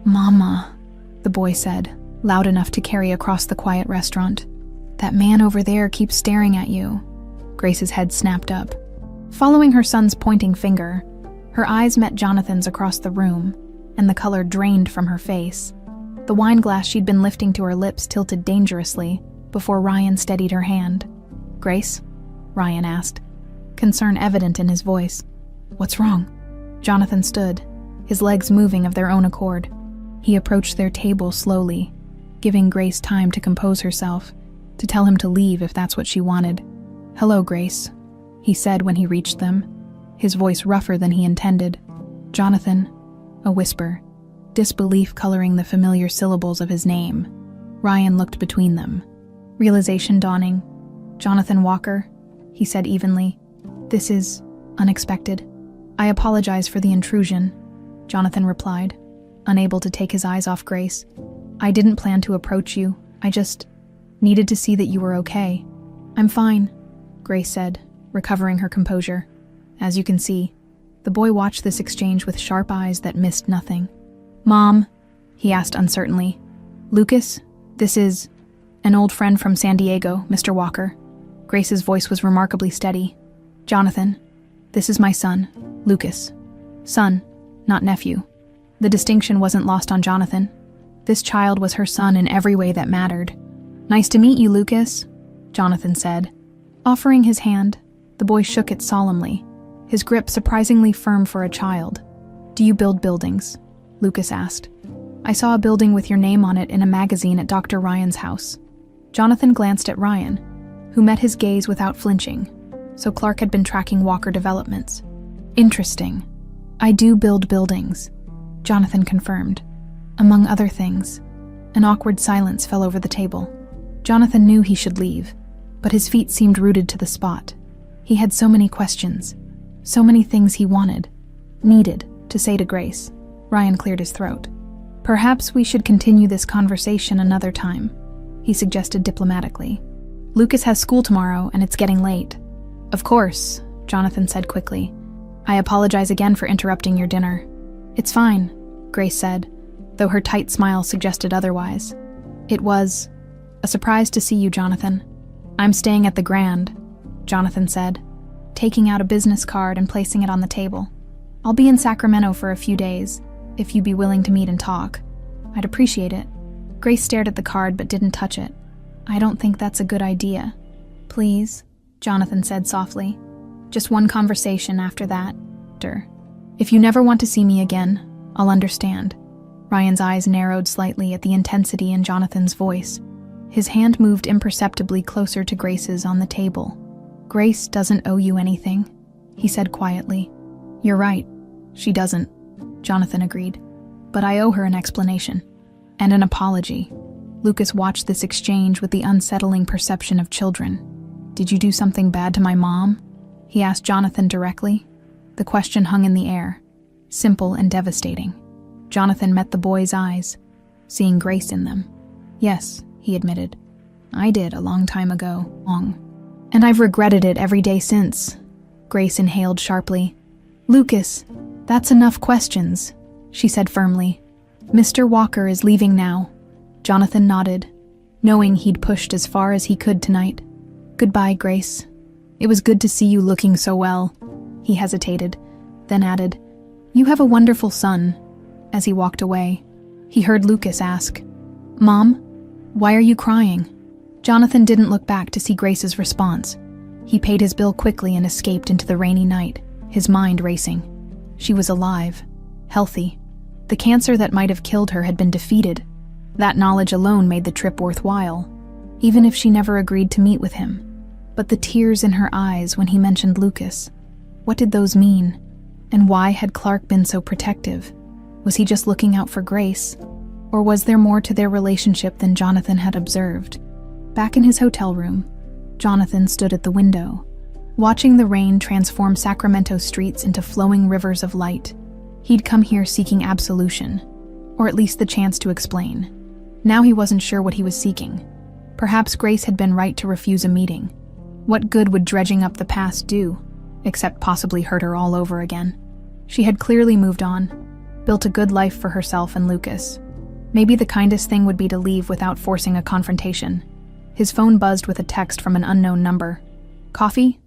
"Mama," the boy said, loud enough to carry across the quiet restaurant. "That man over there keeps staring at you." Grace's head snapped up. Following her son's pointing finger, her eyes met Jonathan's across the room, and the color drained from her face. The wine glass she'd been lifting to her lips tilted dangerously before Ryan steadied her hand. "Grace?" Ryan asked, concern evident in his voice. "What's wrong?" Jonathan stood, his legs moving of their own accord. He approached their table slowly, giving Grace time to compose herself, to tell him to leave if that's what she wanted. "Hello, Grace," he said when he reached them, his voice rougher than he intended. "Jonathan," a whisper, disbelief coloring the familiar syllables of his name. Ryan looked between them, realization dawning. "Jonathan Walker," he said evenly. "This is unexpected. I apologize for the intrusion," Jonathan replied, unable to take his eyes off Grace. "I didn't plan to approach you. I just needed to see that you were okay." "I'm fine," Grace said, recovering her composure. As you can see, the boy watched this exchange with sharp eyes that missed nothing. "Mom?" he asked uncertainly. "Lucas, this is an old friend from San Diego, Mr. Walker." Grace's voice was remarkably steady. "Jonathan, this is my son, Lucas. Son, not nephew." The distinction wasn't lost on Jonathan. This child was her son in every way that mattered. "Nice to meet you, Lucas," Jonathan said. Offering his hand, the boy shook it solemnly, his grip surprisingly firm for a child. "Do you build buildings?" Lucas asked. "I saw a building with your name on it in a magazine at Dr. Ryan's house." Jonathan glanced at Ryan, who met his gaze without flinching. So Clark had been tracking Walker developments. "Interesting. I do build buildings," Jonathan confirmed. Among other things, an awkward silence fell over the table. Jonathan knew he should leave, but his feet seemed rooted to the spot. He had so many questions, so many things he needed to say to Grace. Ryan cleared his throat. "Perhaps we should continue this conversation another time," he suggested diplomatically. "Lucas has school tomorrow and it's getting late." Of course, Jonathan said quickly. I apologize again for interrupting your dinner. It's fine, Grace said, though her tight smile suggested otherwise. It was a surprise to see you, Jonathan. I'm staying at the Grand, Jonathan said, taking out a business card and placing it on the table. I'll be in Sacramento for a few days, if you'd be willing to meet and talk. I'd appreciate it. Grace stared at the card but didn't touch it. I don't think that's a good idea. Please, Jonathan said softly. Just one conversation after that. If you never want to see me again, I'll understand. Ryan's eyes narrowed slightly at the intensity in Jonathan's voice. His hand moved imperceptibly closer to Grace's on the table. Grace doesn't owe you anything, he said quietly. You're right, she doesn't, Jonathan agreed. But I owe her an explanation. And an apology. Lucas watched this exchange with the unsettling perception of children. Did you do something bad to my mom? He asked Jonathan directly. The question hung in the air, simple and devastating. Jonathan met the boy's eyes, seeing Grace in them. Yes, he admitted. I did a long time ago. And I've regretted it every day since. Grace inhaled sharply. Lucas, that's enough questions, she said firmly. Mr. Walker is leaving now. Jonathan nodded, knowing he'd pushed as far as he could tonight. Goodbye, Grace. It was good to see you looking so well. He hesitated, then added, You have a wonderful son. As he walked away, he heard Lucas ask, Mom, why are you crying? Jonathan didn't look back to see Grace's response. He paid his bill quickly and escaped into the rainy night, his mind racing. She was alive, healthy. The cancer that might have killed her had been defeated. That knowledge alone made the trip worthwhile, even if she never agreed to meet with him. But the tears in her eyes when he mentioned Lucas, what did those mean? And why had Clark been so protective? Was he just looking out for Grace? Or was there more to their relationship than Jonathan had observed? Back in his hotel room, Jonathan stood at the window, watching the rain transform Sacramento streets into flowing rivers of light. He'd come here seeking absolution, or at least the chance to explain. Now he wasn't sure what he was seeking. Perhaps Grace had been right to refuse a meeting. What good would dredging up the past do, except possibly hurt her all over again? She had clearly moved on, built a good life for herself and Lucas. Maybe the kindest thing would be to leave without forcing a confrontation. His phone buzzed with a text from an unknown number. Coffee?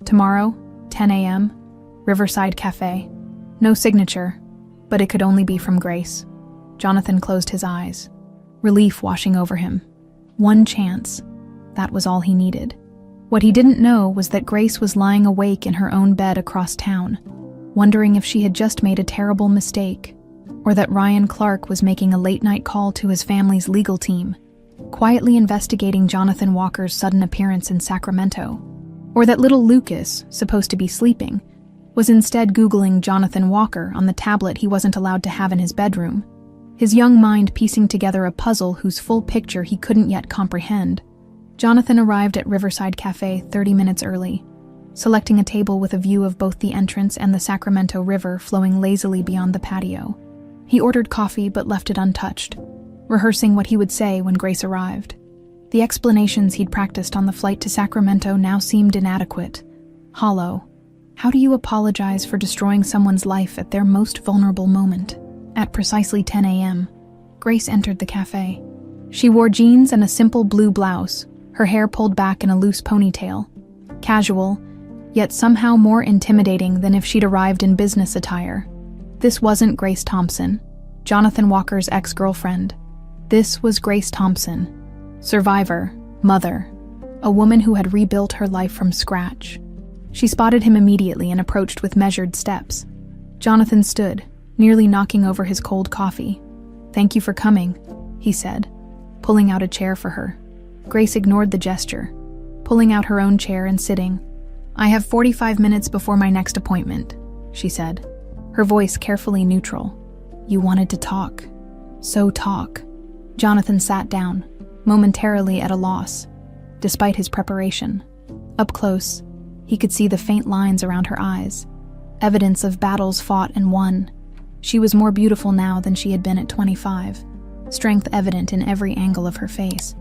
Tomorrow, 10 a.m., Riverside Cafe. No signature, but it could only be from Grace. Jonathan closed his eyes, relief washing over him. One chance. That was all he needed. What he didn't know was that Grace was lying awake in her own bed across town, wondering if she had just made a terrible mistake, or that Ryan Clark was making a late-night call to his family's legal team, quietly investigating Jonathan Walker's sudden appearance in Sacramento, or that little Lucas, supposed to be sleeping, was instead Googling Jonathan Walker on the tablet he wasn't allowed to have in his bedroom, his young mind piecing together a puzzle whose full picture he couldn't yet comprehend. Jonathan arrived at Riverside Cafe 30 minutes early, selecting a table with a view of both the entrance and the Sacramento River flowing lazily beyond the patio. He ordered coffee but left it untouched, rehearsing what he would say when Grace arrived. The explanations he'd practiced on the flight to Sacramento now seemed inadequate, hollow. How do you apologize for destroying someone's life at their most vulnerable moment? At precisely 10 a.m., Grace entered the cafe. She wore jeans and a simple blue blouse, her hair pulled back in a loose ponytail. Casual, yet somehow more intimidating than if she'd arrived in business attire. This wasn't Grace Thompson, Jonathan Walker's ex-girlfriend. This was Grace Thompson, survivor, mother, a woman who had rebuilt her life from scratch. She spotted him immediately and approached with measured steps. Jonathan stood, nearly knocking over his cold coffee. "Thank you for coming," he said, pulling out a chair for her. Grace ignored the gesture, pulling out her own chair and sitting. "I have 45 minutes before my next appointment," she said, her voice carefully neutral. "You wanted to talk. So talk." Jonathan sat down, momentarily at a loss, despite his preparation. Up close, he could see the faint lines around her eyes, evidence of battles fought and won. She was more beautiful now than she had been at 25, strength evident in every angle of her face.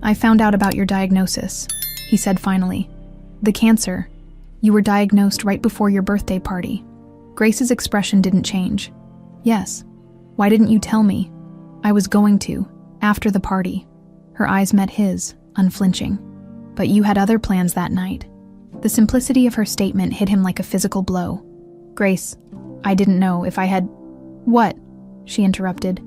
"I found out about your diagnosis," he said finally. "The cancer. You were diagnosed right before your birthday party. Grace's expression didn't change. Yes. Why didn't you tell me? I was going to, after the party. Her eyes met his, unflinching. But you had other plans that night. The simplicity of her statement hit him like a physical blow. Grace, I didn't know if I had... What? She interrupted.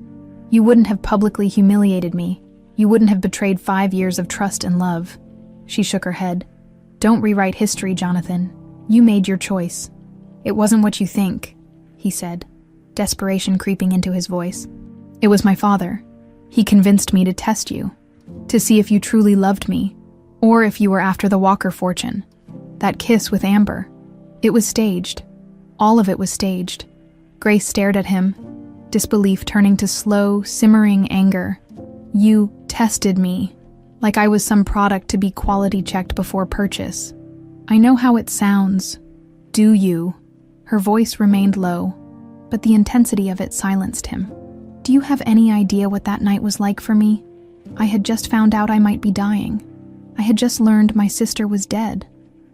You wouldn't have publicly humiliated me. You wouldn't have betrayed 5 years of trust and love. She shook her head. Don't rewrite history, Jonathan. You made your choice. It wasn't what you think, he said, desperation creeping into his voice. It was my father. He convinced me to test you, to see if you truly loved me, or if you were after the Walker fortune. That kiss with Amber. It was staged. All of it was staged. Grace stared at him, disbelief turning to slow, simmering anger. You tested me, like I was some product to be quality checked before purchase. I know how it sounds. Do you? Her voice remained low, but the intensity of it silenced him. Do you have any idea what that night was like for me? I had just found out I might be dying. I had just learned my sister was dead,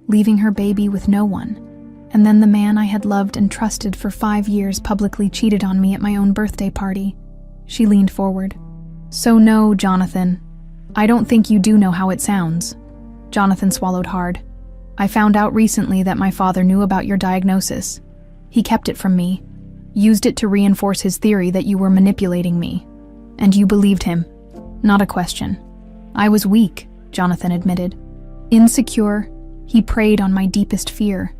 leaving her baby with no one. And then the man I had loved and trusted for 5 years publicly cheated on me at my own birthday party. She leaned forward. So no, Jonathan. I don't think you do know how it sounds. Jonathan swallowed hard. I found out recently that my father knew about your diagnosis. He kept it from me, used it to reinforce his theory that you were manipulating me. And you believed him. Not a question. I was weak, Jonathan admitted. Insecure, he preyed on my deepest fear,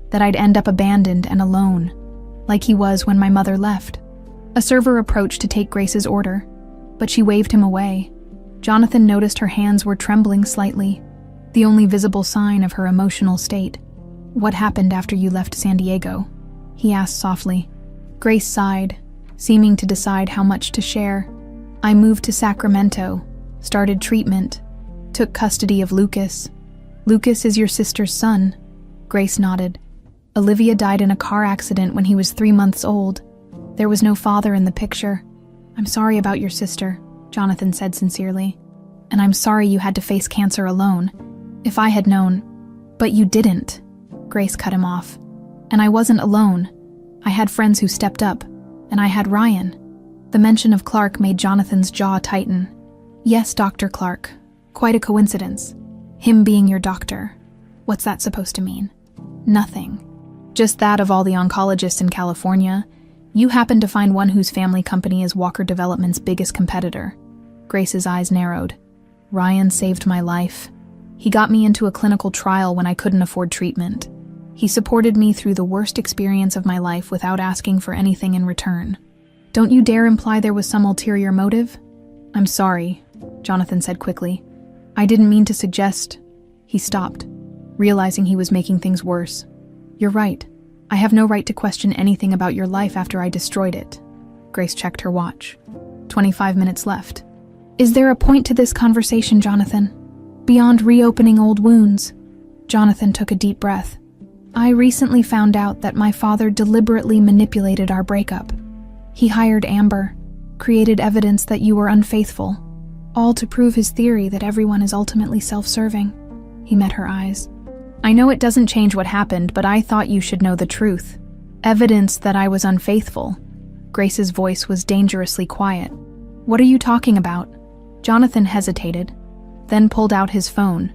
that I'd end up abandoned and alone, like he was when my mother left. A server approached to take Grace's order, but she waved him away. Jonathan noticed her hands were trembling slightly, the only visible sign of her emotional state. What happened after you left San Diego? He asked softly. Grace sighed, seeming to decide how much to share. I moved to Sacramento, started treatment, took custody of Lucas. Lucas is your sister's son. Grace nodded. Olivia died in a car accident when he was 3 months old. There was no father in the picture. I'm sorry about your sister, Jonathan said sincerely. And I'm sorry you had to face cancer alone. If I had known... But you didn't. Grace cut him off. And I wasn't alone. I had friends who stepped up, and I had Ryan. The mention of Clark made Jonathan's jaw tighten. Yes, Dr. Clark. Quite a coincidence. Him being your doctor. What's that supposed to mean? Nothing. Just that of all the oncologists in California, you happen to find one whose family company is Walker Development's biggest competitor. Grace's eyes narrowed. Ryan saved my life. He got me into a clinical trial when I couldn't afford treatment. He supported me through the worst experience of my life without asking for anything in return. Don't you dare imply there was some ulterior motive? I'm sorry, Jonathan said quickly. I didn't mean to suggest... He stopped, realizing he was making things worse. You're right. I have no right to question anything about your life after I destroyed it. Grace checked her watch. 25 minutes left. Is there a point to this conversation, Jonathan? Beyond reopening old wounds? Jonathan took a deep breath. I recently found out that my father deliberately manipulated our breakup. He hired Amber, created evidence that you were unfaithful, all to prove his theory that everyone is ultimately self-serving. He met her eyes. I know it doesn't change what happened, but I thought you should know the truth. Evidence that I was unfaithful. Grace's voice was dangerously quiet. What are you talking about? Jonathan hesitated, then pulled out his phone,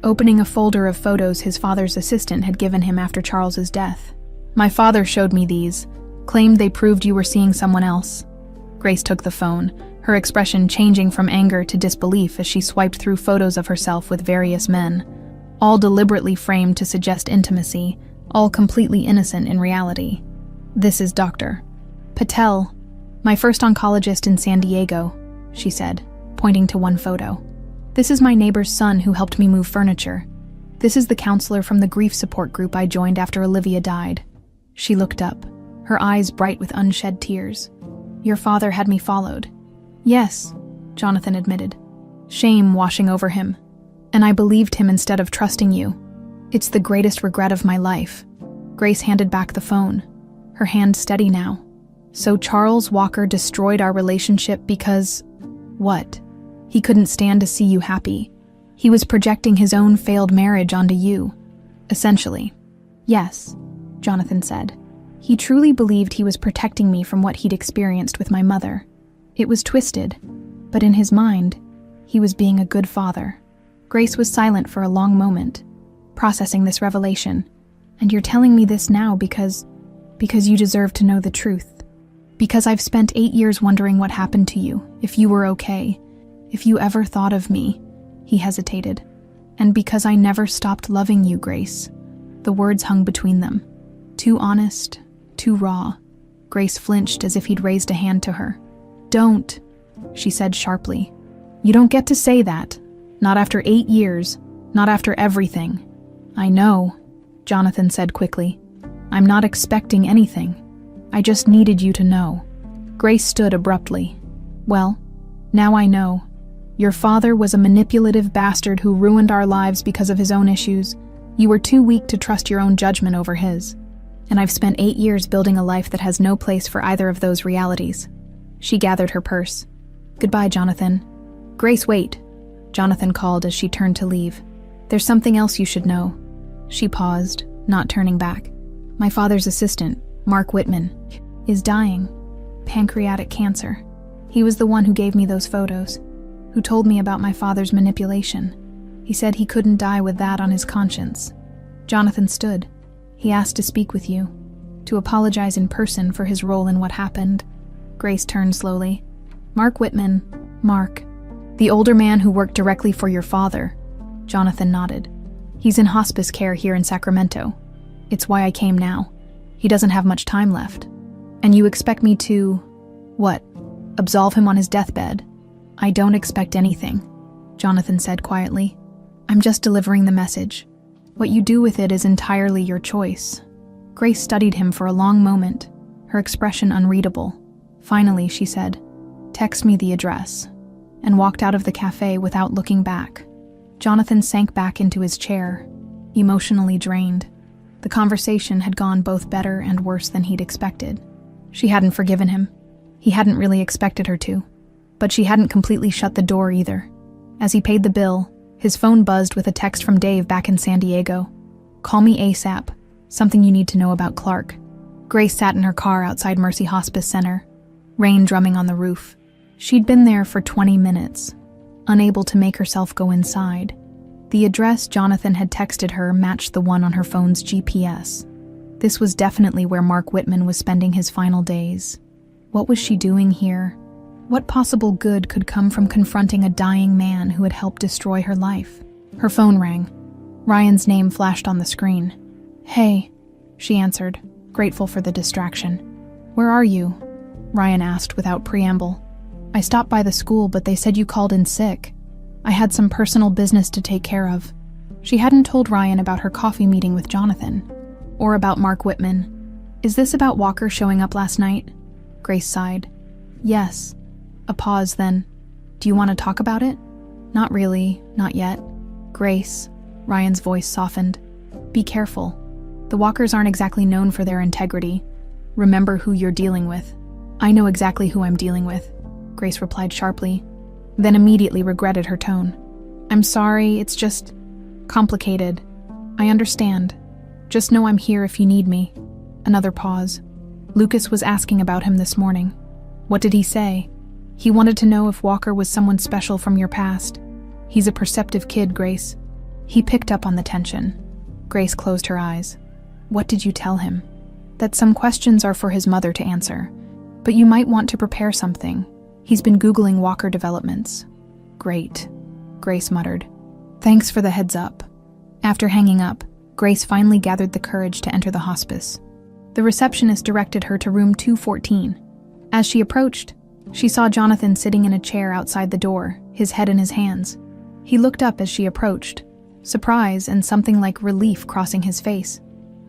opening a folder of photos his father's assistant had given him after Charles's death. My father showed me these, claimed they proved you were seeing someone else. Grace took the phone, her expression changing from anger to disbelief as she swiped through photos of herself with various men, all deliberately framed to suggest intimacy, all completely innocent in reality. This is Dr. Patel, my first oncologist in San Diego, she said, pointing to one photo. This is my neighbor's son who helped me move furniture. This is the counselor from the grief support group I joined after Olivia died. She looked up, her eyes bright with unshed tears. Your father had me followed. Yes, Jonathan admitted, shame washing over him. And I believed him instead of trusting you. It's the greatest regret of my life. Grace handed back the phone, her hand steady now. So Charles Walker destroyed our relationship because... What? He couldn't stand to see you happy. He was projecting his own failed marriage onto you. Essentially. Yes, Jonathan said. He truly believed he was protecting me from what he'd experienced with my mother. It was twisted, but in his mind, he was being a good father. Grace was silent for a long moment, processing this revelation. And you're telling me this now because you deserve to know the truth. Because I've spent 8 years wondering what happened to you, if you were okay, if you ever thought of me. He hesitated. And because I never stopped loving you, Grace. The words hung between them. Too honest, too raw. Grace flinched as if he'd raised a hand to her. Don't, she said sharply. You don't get to say that. Not after 8 years. Not after everything. I know, Jonathan said quickly. I'm not expecting anything. I just needed you to know. Grace stood abruptly. Well, now I know. Your father was a manipulative bastard who ruined our lives because of his own issues. You were too weak to trust your own judgment over his. And I've spent 8 years building a life that has no place for either of those realities. She gathered her purse. Goodbye, Jonathan. Grace, wait, Jonathan called as she turned to leave. There's something else you should know. She paused, not turning back. My father's assistant, Mark Whitman, is dying. Pancreatic cancer. He was the one who gave me those photos, who told me about my father's manipulation. He said he couldn't die with that on his conscience. Jonathan stood. He asked to speak with you, to apologize in person for his role in what happened. Grace turned slowly. Mark Whitman, Mark. The older man who worked directly for your father. Jonathan nodded. He's in hospice care here in Sacramento. It's why I came now. He doesn't have much time left. And you expect me to, what, absolve him on his deathbed? I don't expect anything, Jonathan said quietly. I'm just delivering the message. What you do with it is entirely your choice. Grace studied him for a long moment, her expression unreadable. Finally, she said, text me the address, and walked out of the cafe without looking back. Jonathan sank back into his chair, emotionally drained. The conversation had gone both better and worse than he'd expected. She hadn't forgiven him. He hadn't really expected her to. But she hadn't completely shut the door either. As he paid the bill, his phone buzzed with a text from Dave back in San Diego. Call me ASAP. Something you need to know about Clark. Grace sat in her car outside Mercy Hospice Center, rain drumming on the roof. She'd been there for 20 minutes, unable to make herself go inside. The address Jonathan had texted her matched the one on her phone's GPS. This was definitely where Mark Whitman was spending his final days. What was she doing here? What possible good could come from confronting a dying man who had helped destroy her life? Her phone rang. Ryan's name flashed on the screen. Hey, she answered, grateful for the distraction. Where are you? Ryan asked without preamble. I stopped by the school, but they said you called in sick. I had some personal business to take care of. She hadn't told Ryan about her coffee meeting with Jonathan, or about Mark Whitman. Is this about Walker showing up last night? Grace sighed. Yes. A pause, then. Do you want to talk about it? Not really, not yet. Grace, Ryan's voice softened. Be careful. The Walkers aren't exactly known for their integrity. Remember who you're dealing with. I know exactly who I'm dealing with, Grace replied sharply, then immediately regretted her tone. I'm sorry, it's just complicated. I understand. Just know I'm here if you need me. Another pause. Lucas was asking about him this morning. What did he say? He wanted to know if Walker was someone special from your past. He's a perceptive kid, Grace. He picked up on the tension. Grace closed her eyes. What did you tell him? That some questions are for his mother to answer, but you might want to prepare something. He's been Googling Walker developments. Great, Grace muttered. Thanks for the heads up. After hanging up, Grace finally gathered the courage to enter the hospice. The receptionist directed her to room 214. As she approached, she saw Jonathan sitting in a chair outside the door, his head in his hands. He looked up as she approached, surprise and something like relief crossing his face.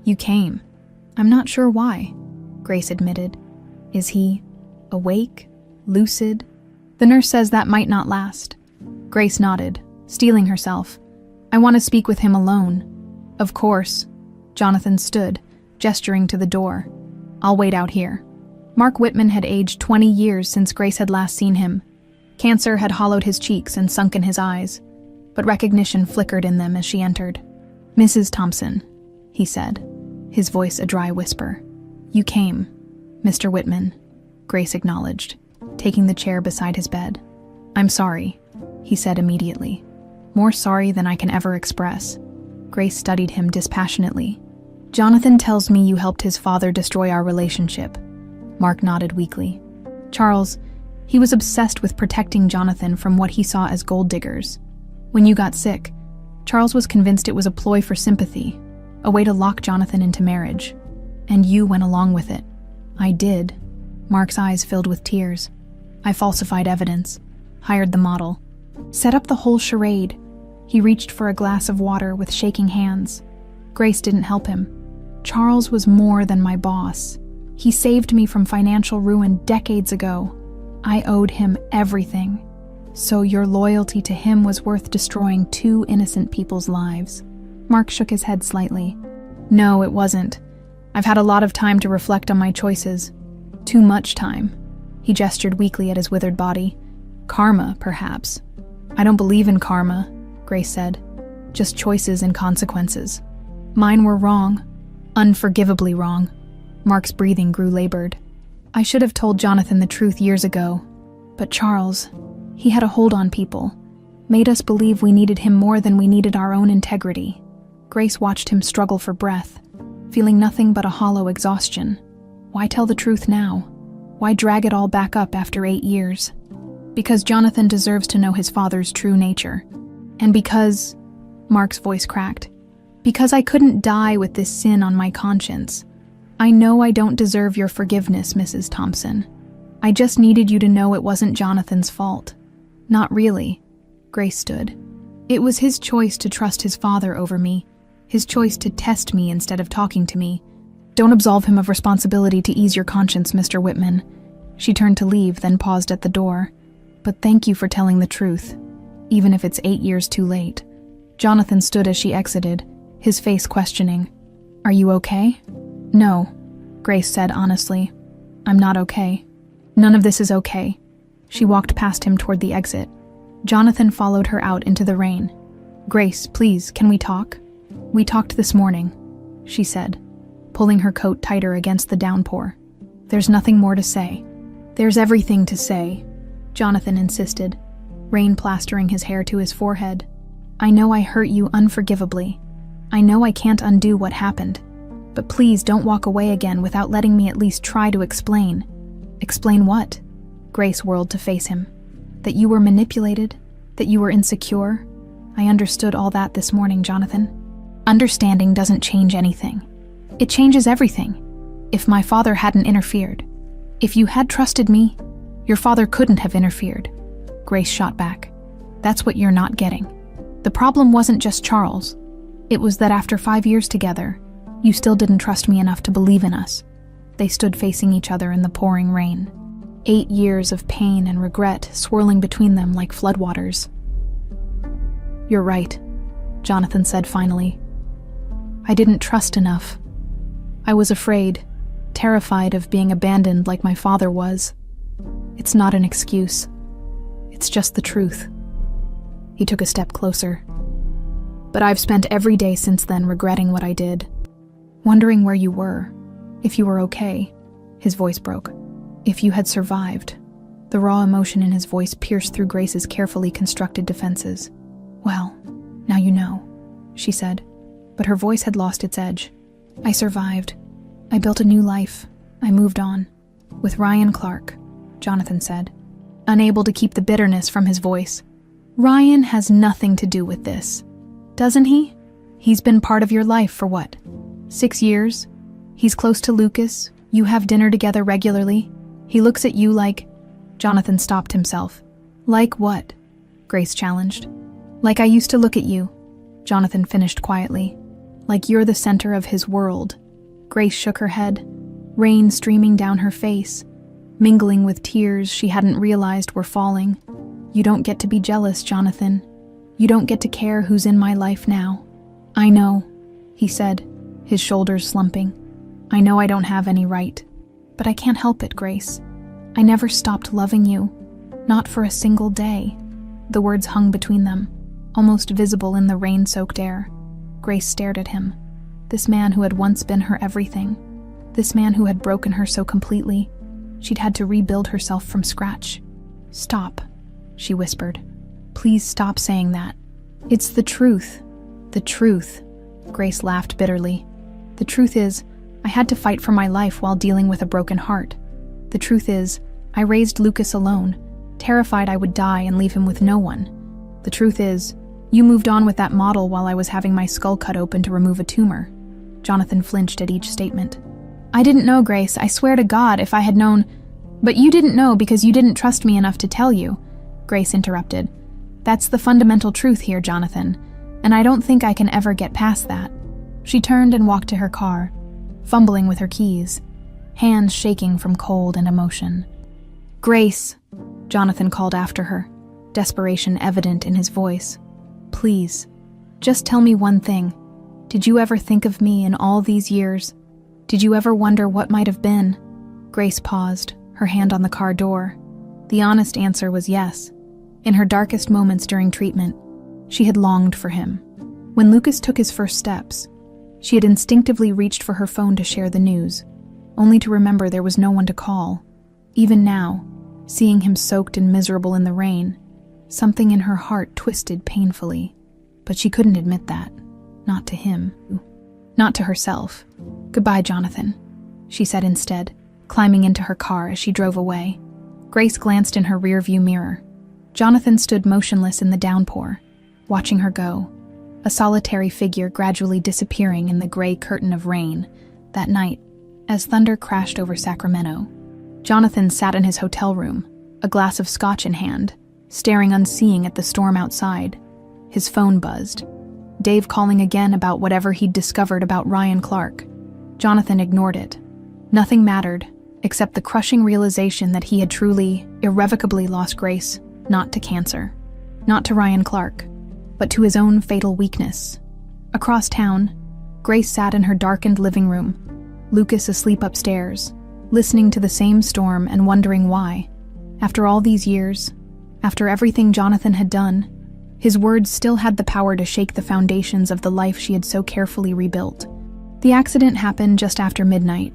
You came. I'm not sure why, Grace admitted. Is he awake? Lucid? The nurse says that might not last. Grace nodded, steeling herself. I want to speak with him alone. Of course. Jonathan stood, gesturing to the door. I'll wait out here. Mark Whitman had aged 20 years since Grace had last seen him. Cancer had hollowed his cheeks and sunken his eyes, but recognition flickered in them as she entered. Mrs. Thompson, he said. his voice a dry whisper. "You came, Mr. Whitman," Grace acknowledged, taking the chair beside his bed. "I'm sorry," he said immediately. "More sorry than I can ever express." Grace studied him dispassionately. "Jonathan tells me you helped his father destroy our relationship." Mark nodded weakly. "Charles, he was obsessed with protecting Jonathan from what he saw as gold diggers. When you got sick, Charles was convinced it was a ploy for sympathy, a way to lock Jonathan into marriage. And you went along with it." "I did." Mark's eyes filled with tears. "I falsified evidence, hired the model, set up the whole charade." He reached for a glass of water with shaking hands. Grace didn't help him. "Charles was more than my boss. He saved me from financial ruin decades ago. I owed him everything. So your loyalty to him was worth destroying 2 innocent people's lives." Mark shook his head slightly. "No, it wasn't. I've had a lot of time to reflect on my choices. Too much time." He gestured weakly at his withered body. "Karma, perhaps." "I don't believe in karma," Grace said. "Just choices and consequences. Mine were wrong. Unforgivably wrong." Mark's breathing grew labored. "I should have told Jonathan the truth years ago. But Charles, he had a hold on people, made us believe we needed him more than we needed our own integrity." Grace watched him struggle for breath, feeling nothing but a hollow exhaustion. Why tell the truth now? Why drag it all back up after 8 years? Because Jonathan deserves to know his father's true nature. And because, Mark's voice cracked, because I couldn't die with this sin on my conscience. I know I don't deserve your forgiveness, Mrs. Thompson. I just needed you to know it wasn't Jonathan's fault. Not really. Grace stood. It was his choice to trust his father over me, his choice to test me instead of talking to me. Don't absolve him of responsibility to ease your conscience, Mr. Whitman. She turned to leave, then paused at the door. But thank you for telling the truth, even if it's 8 years too late. Jonathan stood as she exited, his face questioning. Are you okay? No, Grace said honestly. I'm not okay. None of this is okay. She walked past him toward the exit. Jonathan followed her out into the rain. Grace, please, can we talk? We talked this morning, she said, pulling her coat tighter against the downpour. There's nothing more to say. There's everything to say, Jonathan insisted, rain plastering his hair to his forehead. I know I hurt you unforgivably. I know I can't undo what happened. But please don't walk away again without letting me at least try to explain. Explain what? Grace whirled to face him. That you were manipulated? That you were insecure? I understood all that this morning, Jonathan. Understanding doesn't change anything. It changes everything. If my father hadn't interfered, if you had trusted me, your father couldn't have interfered. Grace shot back. That's what you're not getting. The problem wasn't just Charles. It was that after 5 years together, you still didn't trust me enough to believe in us. They stood facing each other in the pouring rain. 8 years of pain and regret swirling between them like floodwaters. You're right, Jonathan said finally. I didn't trust enough. I was afraid, terrified of being abandoned like my father was. It's not an excuse. It's just the truth. He took a step closer. But I've spent every day since then regretting what I did, wondering where you were, if you were okay. His voice broke. If you had survived. The raw emotion in his voice pierced through Grace's carefully constructed defenses. Well, now you know, she said, but her voice had lost its edge. I survived. I built a new life. I moved on. With Ryan Clark, Jonathan said, unable to keep the bitterness from his voice. Ryan has nothing to do with this. Doesn't he? He's been part of your life for what? 6 years? He's close to Lucas. You have dinner together regularly. He looks at you like... Jonathan stopped himself. Like what? Grace challenged. Like I used to look at you, Jonathan finished quietly. Like you're the center of his world. Grace shook her head, rain streaming down her face, mingling with tears she hadn't realized were falling. You don't get to be jealous, Jonathan. You don't get to care who's in my life now. I know, he said, his shoulders slumping. I know I don't have any right. But I can't help it, Grace. I never stopped loving you. Not for a single day. The words hung between them, almost visible in the rain-soaked air. Grace stared at him. This man who had once been her everything. This man who had broken her so completely. She'd had to rebuild herself from scratch. "Stop," she whispered. "Please stop saying that. It's the truth." "The truth," Grace laughed bitterly. "The truth is, I had to fight for my life while dealing with a broken heart. The truth is, I raised Lucas alone, terrified I would die and leave him with no one. The truth is, you moved on with that model while I was having my skull cut open to remove a tumor." Jonathan flinched at each statement. "I didn't know, Grace. I swear to God, if I had known—" "But you didn't know because you didn't trust me enough to tell you," Grace interrupted. "That's the fundamental truth here, Jonathan, and I don't think I can ever get past that." She turned and walked to her car, fumbling with her keys, hands shaking from cold and emotion. "Grace," Jonathan called after her, desperation evident in his voice. "Please, just tell me one thing. Did you ever think of me in all these years? Did you ever wonder what might have been?" Grace paused, her hand on the car door. The honest answer was yes. In her darkest moments during treatment, she had longed for him. When Lucas took his first steps, she had instinctively reached for her phone to share the news, only to remember there was no one to call. Even now, seeing him soaked and miserable in the rain, something in her heart twisted painfully. But she couldn't admit that. Not to him. Not to herself. "Goodbye, Jonathan," she said instead, climbing into her car as she drove away. Grace glanced in her rearview mirror. Jonathan stood motionless in the downpour, watching her go, a solitary figure gradually disappearing in the gray curtain of rain. That night, as thunder crashed over Sacramento, Jonathan sat in his hotel room, a glass of scotch in hand, staring unseeing at the storm outside. His phone buzzed. Dave calling again about whatever he'd discovered about Ryan Clark. Jonathan ignored it. Nothing mattered, except the crushing realization that he had truly, irrevocably lost Grace, not to cancer, not to Ryan Clark, but to his own fatal weakness. Across town, Grace sat in her darkened living room, Lucas asleep upstairs, listening to the same storm and wondering why. After all these years, after everything Jonathan had done, his words still had the power to shake the foundations of the life she had so carefully rebuilt. The accident happened just after midnight.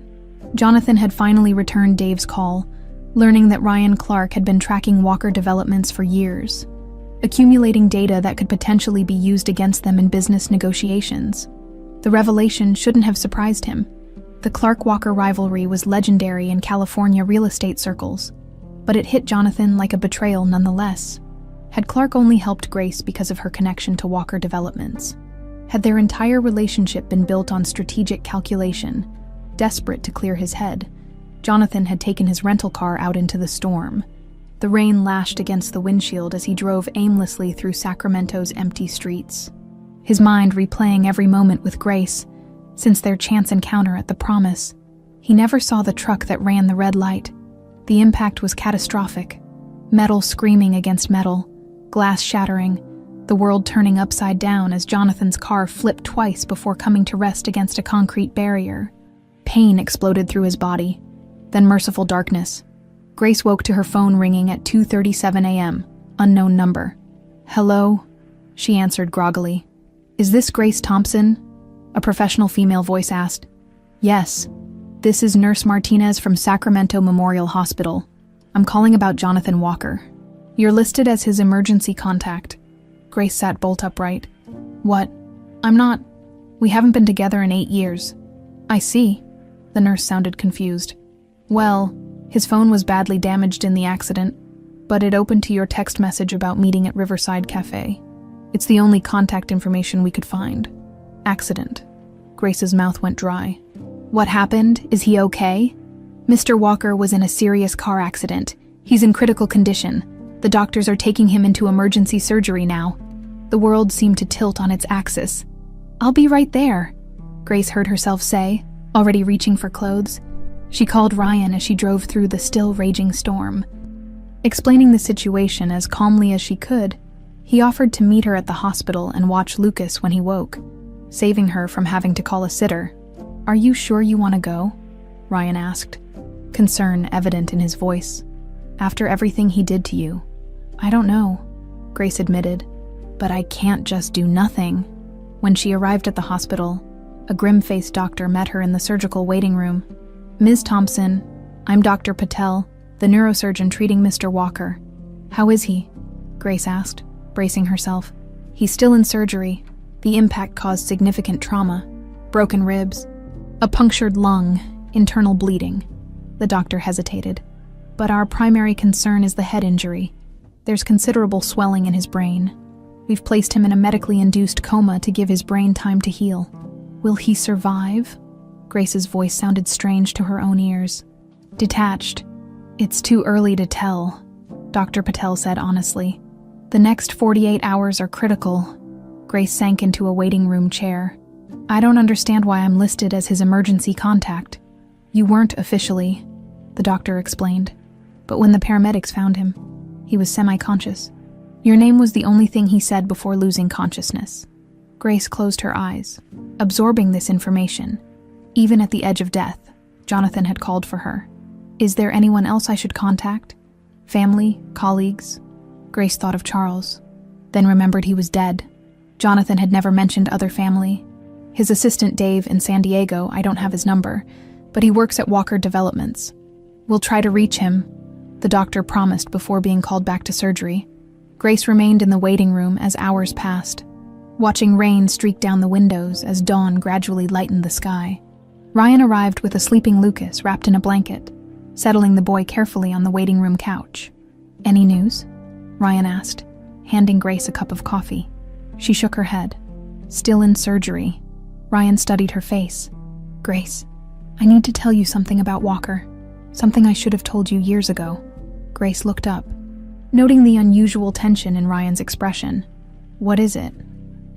Jonathan had finally returned Dave's call, learning that Ryan Clark had been tracking Walker developments for years, accumulating data that could potentially be used against them in business negotiations. The revelation shouldn't have surprised him. The Clark-Walker rivalry was legendary in California real estate circles, but it hit Jonathan like a betrayal nonetheless. Had Clark only helped Grace because of her connection to Walker developments? Had their entire relationship been built on strategic calculation? Desperate to clear his head, Jonathan had taken his rental car out into the storm. The rain lashed against the windshield as he drove aimlessly through Sacramento's empty streets, his mind replaying every moment with Grace. Since their chance encounter at the Promise, he never saw the truck that ran the red light. The impact was catastrophic. Metal screaming against metal, glass shattering, the world turning upside down as Jonathan's car flipped twice before coming to rest against a concrete barrier. Pain exploded through his body, then merciful darkness. Grace woke to her phone ringing at 2:37 a.m., unknown number. "Hello?" she answered groggily. "Is this Grace Thompson?" a professional female voice asked. "Yes. This is Nurse Martinez from Sacramento Memorial Hospital. I'm calling about Jonathan Walker. You're listed as his emergency contact." Grace sat bolt upright. "What? I'm not. We haven't been together in 8 years." "I see." The nurse sounded confused. "Well, his phone was badly damaged in the accident, but it opened to your text message about meeting at Riverside Cafe. It's the only contact information we could find." "Accident." Grace's mouth went dry. "What happened? Is he okay?" "Mr. Walker was in a serious car accident. He's in critical condition. The doctors are taking him into emergency surgery now." The world seemed to tilt on its axis. "I'll be right there," Grace heard herself say, already reaching for clothes. She called Ryan as she drove through the still raging storm. Explaining the situation as calmly as she could, he offered to meet her at the hospital and watch Lucas when he woke, saving her from having to call a sitter. "Are you sure you want to go?" Ryan asked, concern evident in his voice. "After everything he did to you." "I don't know," Grace admitted, "but I can't just do nothing." When she arrived at the hospital, A grim-faced doctor met her in the surgical waiting room. "Ms. Thompson, I'm Dr. Patel, the neurosurgeon treating Mr. Walker." "How is he?" Grace asked, bracing herself. "He's still in surgery. The impact caused significant trauma. Broken ribs, a punctured lung, internal bleeding." The doctor hesitated. "But our primary concern is the head injury. There's considerable swelling in his brain. We've placed him in a medically induced coma to give his brain time to heal." "Will he survive?" Grace's voice sounded strange to her own ears. Detached. "It's too early to tell," Dr. Patel said honestly. "The next 48 hours are critical." Grace sank into a waiting room chair. "I don't understand why I'm listed as his emergency contact." "You weren't officially," the doctor explained. "But when the paramedics found him, he was semi-conscious. Your name was the only thing he said before losing consciousness." Grace closed her eyes, absorbing this information. Even at the edge of death, Jonathan had called for her. "Is there anyone else I should contact? Family? Colleagues?" Grace thought of Charles, then remembered he was dead. Jonathan had never mentioned other family. His assistant Dave in San Diego, I don't have his number, but he works at Walker Developments. "We'll try to reach him," the doctor promised before being called back to surgery. Grace remained in the waiting room as hours passed, watching rain streak down the windows as dawn gradually lightened the sky. Ryan arrived with a sleeping Lucas wrapped in a blanket, settling the boy carefully on the waiting room couch. "Any news?" Ryan asked, handing Grace a cup of coffee. She shook her head. "Still in surgery." Ryan studied her face. "Grace, I need to tell you something about Walker. Something I should have told you years ago." Grace looked up, noting the unusual tension in Ryan's expression. "What is it?"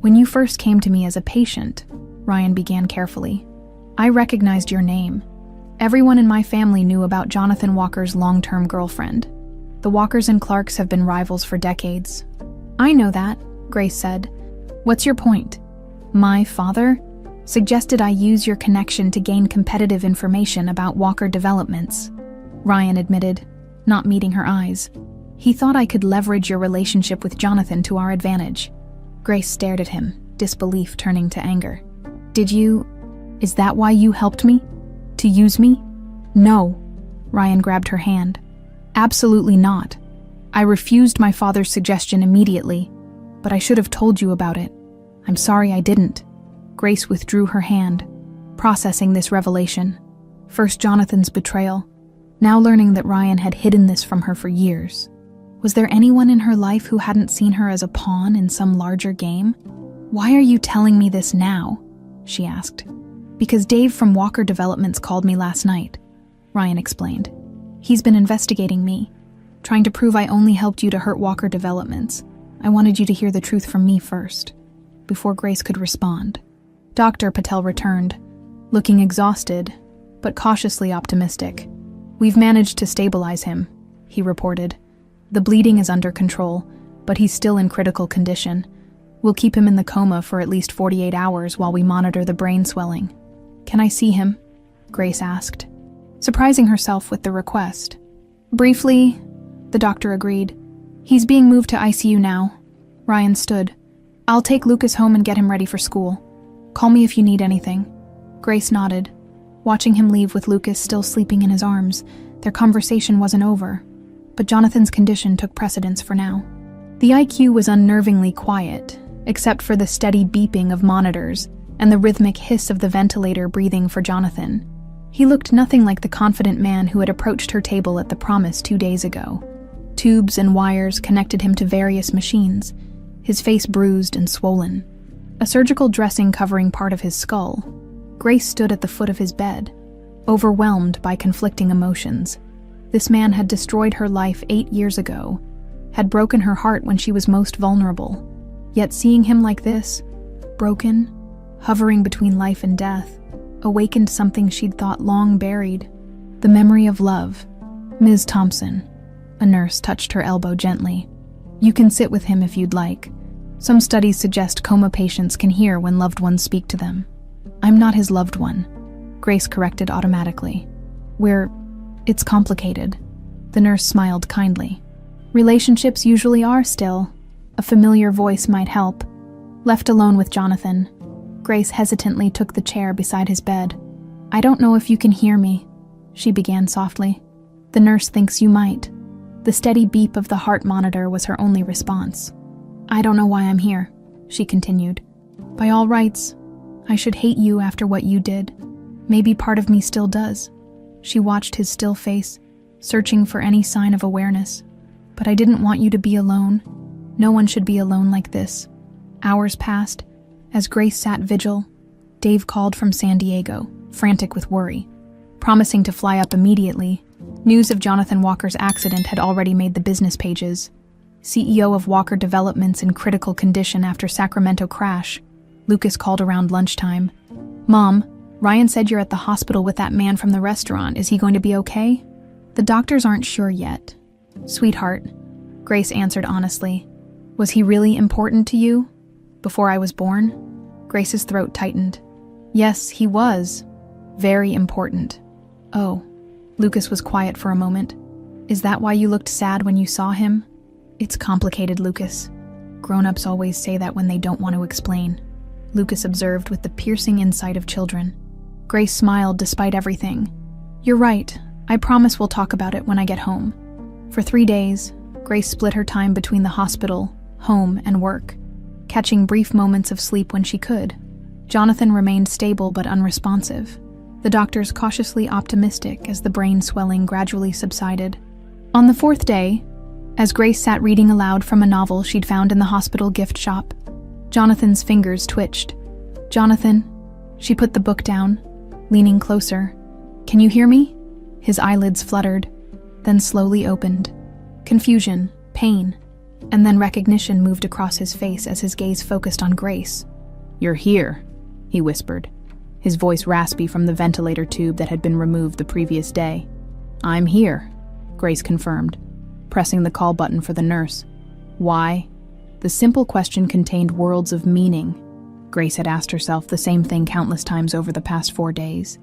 "When you first came to me as a patient," Ryan began carefully, "I recognized your name. Everyone in my family knew about Jonathan Walker's long-term girlfriend. The Walkers and Clarks have been rivals for decades." "I know that," Grace said. "What's your point?" "My father suggested I use your connection to gain competitive information about Walker Developments," Ryan admitted, not meeting her eyes. "He thought I could leverage your relationship with Jonathan to our advantage." Grace stared at him, disbelief turning to anger. Is that why you helped me? To use me?" "No," Ryan grabbed her hand. "Absolutely not. I refused my father's suggestion immediately, but I should have told you about it. I'm sorry I didn't." Grace withdrew her hand, processing this revelation. First Jonathan's betrayal, now learning that Ryan had hidden this from her for years. Was there anyone in her life who hadn't seen her as a pawn in some larger game? "Why are you telling me this now?" she asked. "Because Dave from Walker Developments called me last night," Ryan explained. "He's been investigating me, trying to prove I only helped you to hurt Walker Developments. I wanted you to hear the truth from me first." Before Grace could respond, Dr. Patel returned, looking exhausted, but cautiously optimistic. "We've managed to stabilize him," he reported. "The bleeding is under control, but he's still in critical condition. We'll keep him in the coma for at least 48 hours while we monitor the brain swelling." "Can I see him?" Grace asked, surprising herself with the request. "Briefly," the doctor agreed. "He's being moved to ICU now." Ryan stood. "I'll take Lucas home and get him ready for school. Call me if you need anything." Grace nodded, watching him leave with Lucas still sleeping in his arms. Their conversation wasn't over, but Jonathan's condition took precedence for now. The IQ was unnervingly quiet, except for the steady beeping of monitors and the rhythmic hiss of the ventilator breathing for Jonathan. He looked nothing like the confident man who had approached her table at the Promise 2 days ago. Tubes and wires connected him to various machines, his face bruised and swollen, a surgical dressing covering part of his skull. Grace stood at the foot of his bed, overwhelmed by conflicting emotions. This man had destroyed her life 8 years ago, had broken her heart when she was most vulnerable. Yet seeing him like this, broken, hovering between life and death, awakened something she'd thought long buried, the memory of love. "Ms. Thompson," a nurse touched her elbow gently. "You can sit with him if you'd like. Some studies suggest coma patients can hear when loved ones speak to them." "I'm not his loved one," Grace corrected automatically. It's complicated." The nurse smiled kindly. "Relationships usually are still. A familiar voice might help." Left alone with Jonathan, Grace hesitantly took the chair beside his bed. "I don't know if you can hear me," she began softly. "The nurse thinks you might." The steady beep of the heart monitor was her only response. "I don't know why I'm here," she continued. "By all rights, I should hate you after what you did. Maybe part of me still does." She watched his still face, searching for any sign of awareness. "But I didn't want you to be alone. No one should be alone like this." Hours passed. As Grace sat vigil, Dave called from San Diego, frantic with worry. Promising to fly up immediately, news of Jonathan Walker's accident had already made the business pages. CEO of Walker Developments in critical condition after Sacramento crash. Lucas called around lunchtime. "Mom, Ryan said you're at the hospital with that man from the restaurant. Is he going to be okay?" "The doctors aren't sure yet." "Sweetheart," Grace answered honestly. "Was he really important to you? Before I was born?" Grace's throat tightened. "Yes, he was. Very important." "Oh." Lucas was quiet for a moment. "Is that why you looked sad when you saw him?" "It's complicated, Lucas. Grown-ups always say that when they don't want to explain," Lucas observed with the piercing insight of children. Grace smiled despite everything. "You're right. I promise we'll talk about it when I get home." For 3 days, Grace split her time between the hospital, home, and work, catching brief moments of sleep when she could. Jonathan remained stable but unresponsive, the doctors cautiously optimistic as the brain swelling gradually subsided. On the 4th day, as Grace sat reading aloud from a novel she'd found in the hospital gift shop, Jonathan's fingers twitched. "Jonathan," she put the book down, leaning closer. "Can you hear me?" His eyelids fluttered, then slowly opened. Confusion, pain, and then recognition moved across his face as his gaze focused on Grace. "You're here," he whispered, his voice raspy from the ventilator tube that had been removed the previous day. "I'm here," Grace confirmed, pressing the call button for the nurse. "Why?" The simple question contained worlds of meaning. Grace had asked herself the same thing countless times over the past 4 days.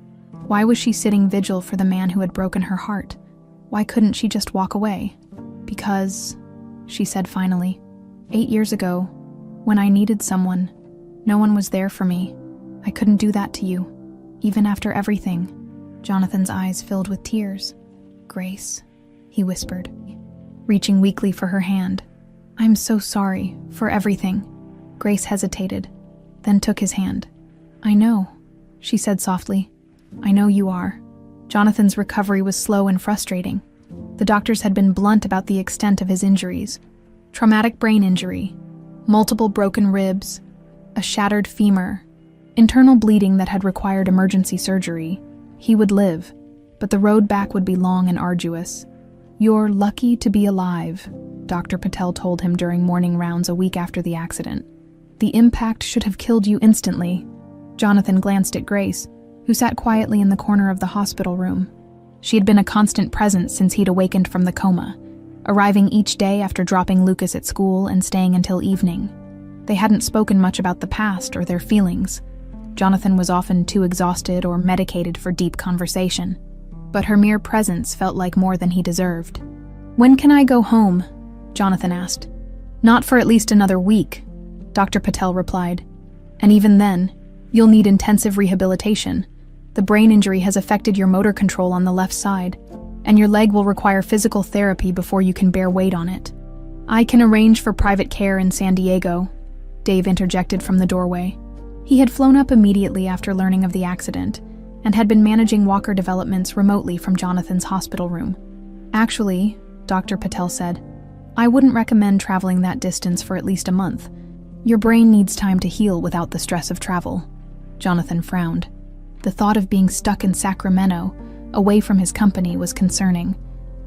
Why was she sitting vigil for the man who had broken her heart? Why couldn't she just walk away? "Because," she said finally, "8 years ago, when I needed someone, no one was there for me. I couldn't do that to you, even after everything." Jonathan's eyes filled with tears. "Grace," he whispered, reaching weakly for her hand. "I'm so sorry for everything." Grace hesitated, then took his hand. "I know," she said softly. "I know you are." Jonathan's recovery was slow and frustrating. The doctors had been blunt about the extent of his injuries. Traumatic brain injury, multiple broken ribs, a shattered femur, internal bleeding that had required emergency surgery. He would live, but the road back would be long and arduous. "You're lucky to be alive," Dr. Patel told him during morning rounds a week after the accident. "The impact should have killed you instantly." Jonathan glanced at Grace, who sat quietly in the corner of the hospital room. She had been a constant presence since he'd awakened from the coma, arriving each day after dropping Lucas at school and staying until evening. They hadn't spoken much about the past or their feelings. Jonathan was often too exhausted or medicated for deep conversation, but her mere presence felt like more than he deserved. "When can I go home?" Jonathan asked. "Not for at least another week," Dr. Patel replied. "And even then, you'll need intensive rehabilitation. The brain injury has affected your motor control on the left side, and your leg will require physical therapy before you can bear weight on it." "I can arrange for private care in San Diego," Dave interjected from the doorway. He had flown up immediately after learning of the accident, and had been managing Walker Developments remotely from Jonathan's hospital room. "Actually," Dr. Patel said, "I wouldn't recommend traveling that distance for at least a month. Your brain needs time to heal without the stress of travel." Jonathan frowned. The thought of being stuck in Sacramento, away from his company, was concerning,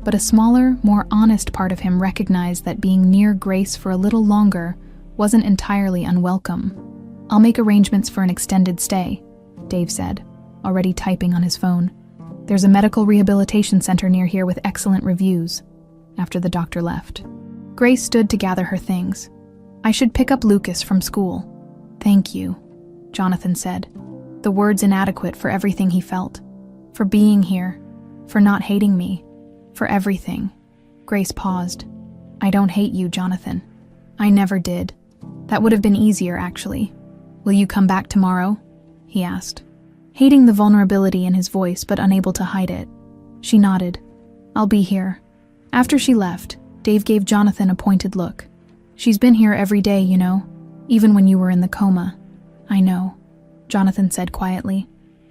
but a smaller, more honest part of him recognized that being near Grace for a little longer wasn't entirely unwelcome. "I'll make arrangements for an extended stay," Dave said, already typing on his phone. "There's a medical rehabilitation center near here with excellent reviews." After the doctor left, Grace stood to gather her things. "I should pick up Lucas from school." "Thank you," Jonathan said, the words inadequate for everything he felt. "For being here, for not hating me, for everything." Grace paused. "I don't hate you, Jonathan. I never did. That would have been easier, actually. Will you come back tomorrow? He asked, hating the vulnerability in his voice but unable to hide it. She nodded. I'll be here. After she left, Dave gave Jonathan a pointed look. She's been here every day, you know, even when you were in the coma. I know, Jonathan said quietly.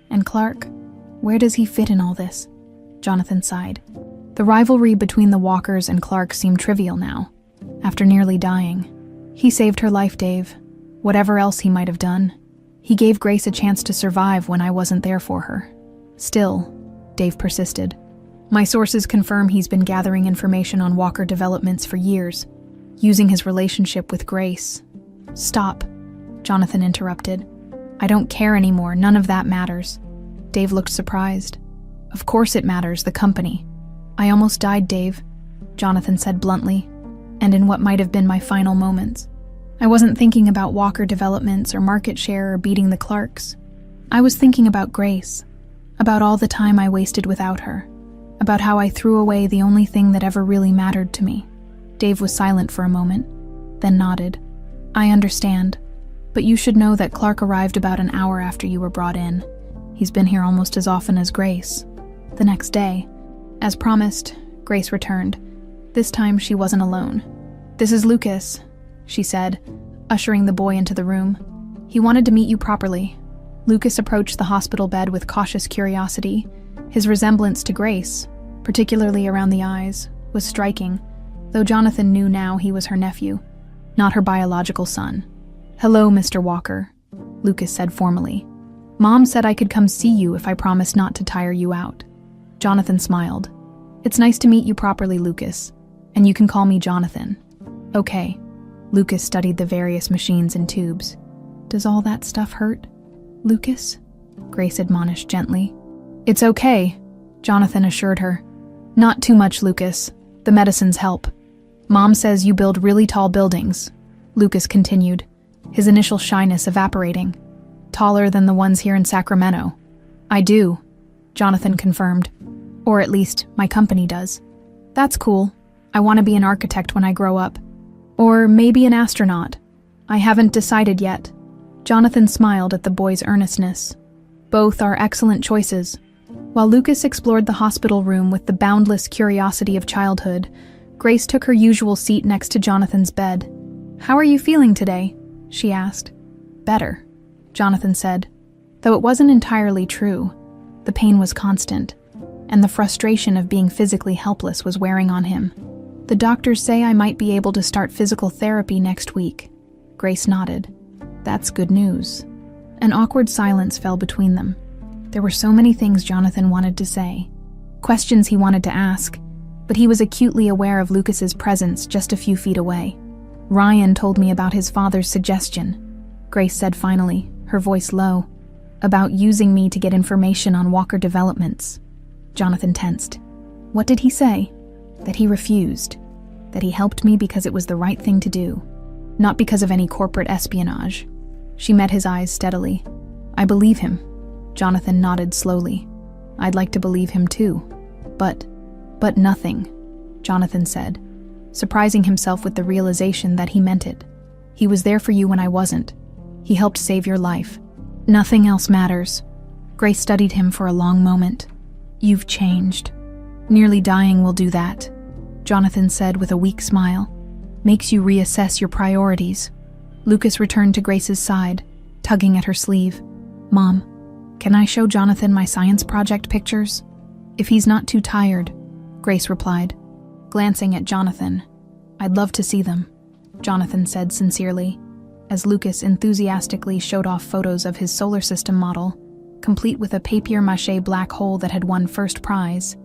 And Clark? Where does he fit in all this? Jonathan sighed. The rivalry between the Walkers and Clark seemed trivial now, after nearly dying. He saved her life, Dave. Whatever else he might have done. He gave Grace a chance to survive when I wasn't there for her. Still, Dave persisted. My sources confirm he's been gathering information on Walker developments for years, using his relationship with Grace. Stop, Jonathan interrupted. I don't care anymore, none of that matters. Dave looked surprised. Of course it matters, the company. I almost died, Dave, Jonathan said bluntly, and in what might have been my final moments. I wasn't thinking about Walker developments or market share or beating the Clarks. I was thinking about Grace, about all the time I wasted without her, about how I threw away the only thing that ever really mattered to me. Dave was silent for a moment, then nodded. I understand, but you should know that Clark arrived about an hour after you were brought in. He's been here almost as often as Grace. The next day, as promised, Grace returned. This time she wasn't alone. This is Lucas, she said, ushering the boy into the room. He wanted to meet you properly. Lucas approached the hospital bed with cautious curiosity. His resemblance to Grace, particularly around the eyes, was striking, though Jonathan knew now he was her nephew, not her biological son. Hello, Mr. Walker, Lucas said formally. Mom said I could come see you if I promised not to tire you out. Jonathan smiled. It's nice to meet you properly, Lucas, and you can call me Jonathan. Okay. Lucas studied the various machines and tubes. Does all that stuff hurt, Lucas? Grace admonished gently. It's okay, Jonathan assured her. Not too much, Lucas. The medicines help. Mom says you build really tall buildings, Lucas continued, his initial shyness evaporating. Taller than the ones here in Sacramento. I do, Jonathan confirmed. Or at least, my company does. That's cool. I want to be an architect when I grow up. Or maybe an astronaut. I haven't decided yet. Jonathan smiled at the boy's earnestness. Both are excellent choices. While Lucas explored the hospital room with the boundless curiosity of childhood, Grace took her usual seat next to Jonathan's bed. How are you feeling today? She asked. Better, Jonathan said, though it wasn't entirely true. The pain was constant, and the frustration of being physically helpless was wearing on him. The doctors say I might be able to start physical therapy next week. Grace nodded. That's good news. An awkward silence fell between them. There were so many things Jonathan wanted to say, questions he wanted to ask, but he was acutely aware of Lucas's presence just a few feet away. Ryan told me about his father's suggestion, Grace said finally, her voice low, about using me to get information on Walker developments. Jonathan tensed. What did he say? That he refused. That he helped me because it was the right thing to do, not because of any corporate espionage. She met his eyes steadily. I believe him. Jonathan nodded slowly. I'd like to believe him too. But nothing, Jonathan said, surprising himself with the realization that he meant it. He was there for you when I wasn't. He helped save your life. Nothing else matters. Grace studied him for a long moment. You've changed. Nearly dying will do that, Jonathan said with a weak smile. Makes you reassess your priorities. Lucas returned to Grace's side, tugging at her sleeve. Mom, can I show Jonathan my science project pictures? If he's not too tired, Grace replied, glancing at Jonathan. I'd love to see them, Jonathan said sincerely, as Lucas enthusiastically showed off photos of his solar system model, complete with a papier-mâché black hole that had won first prize.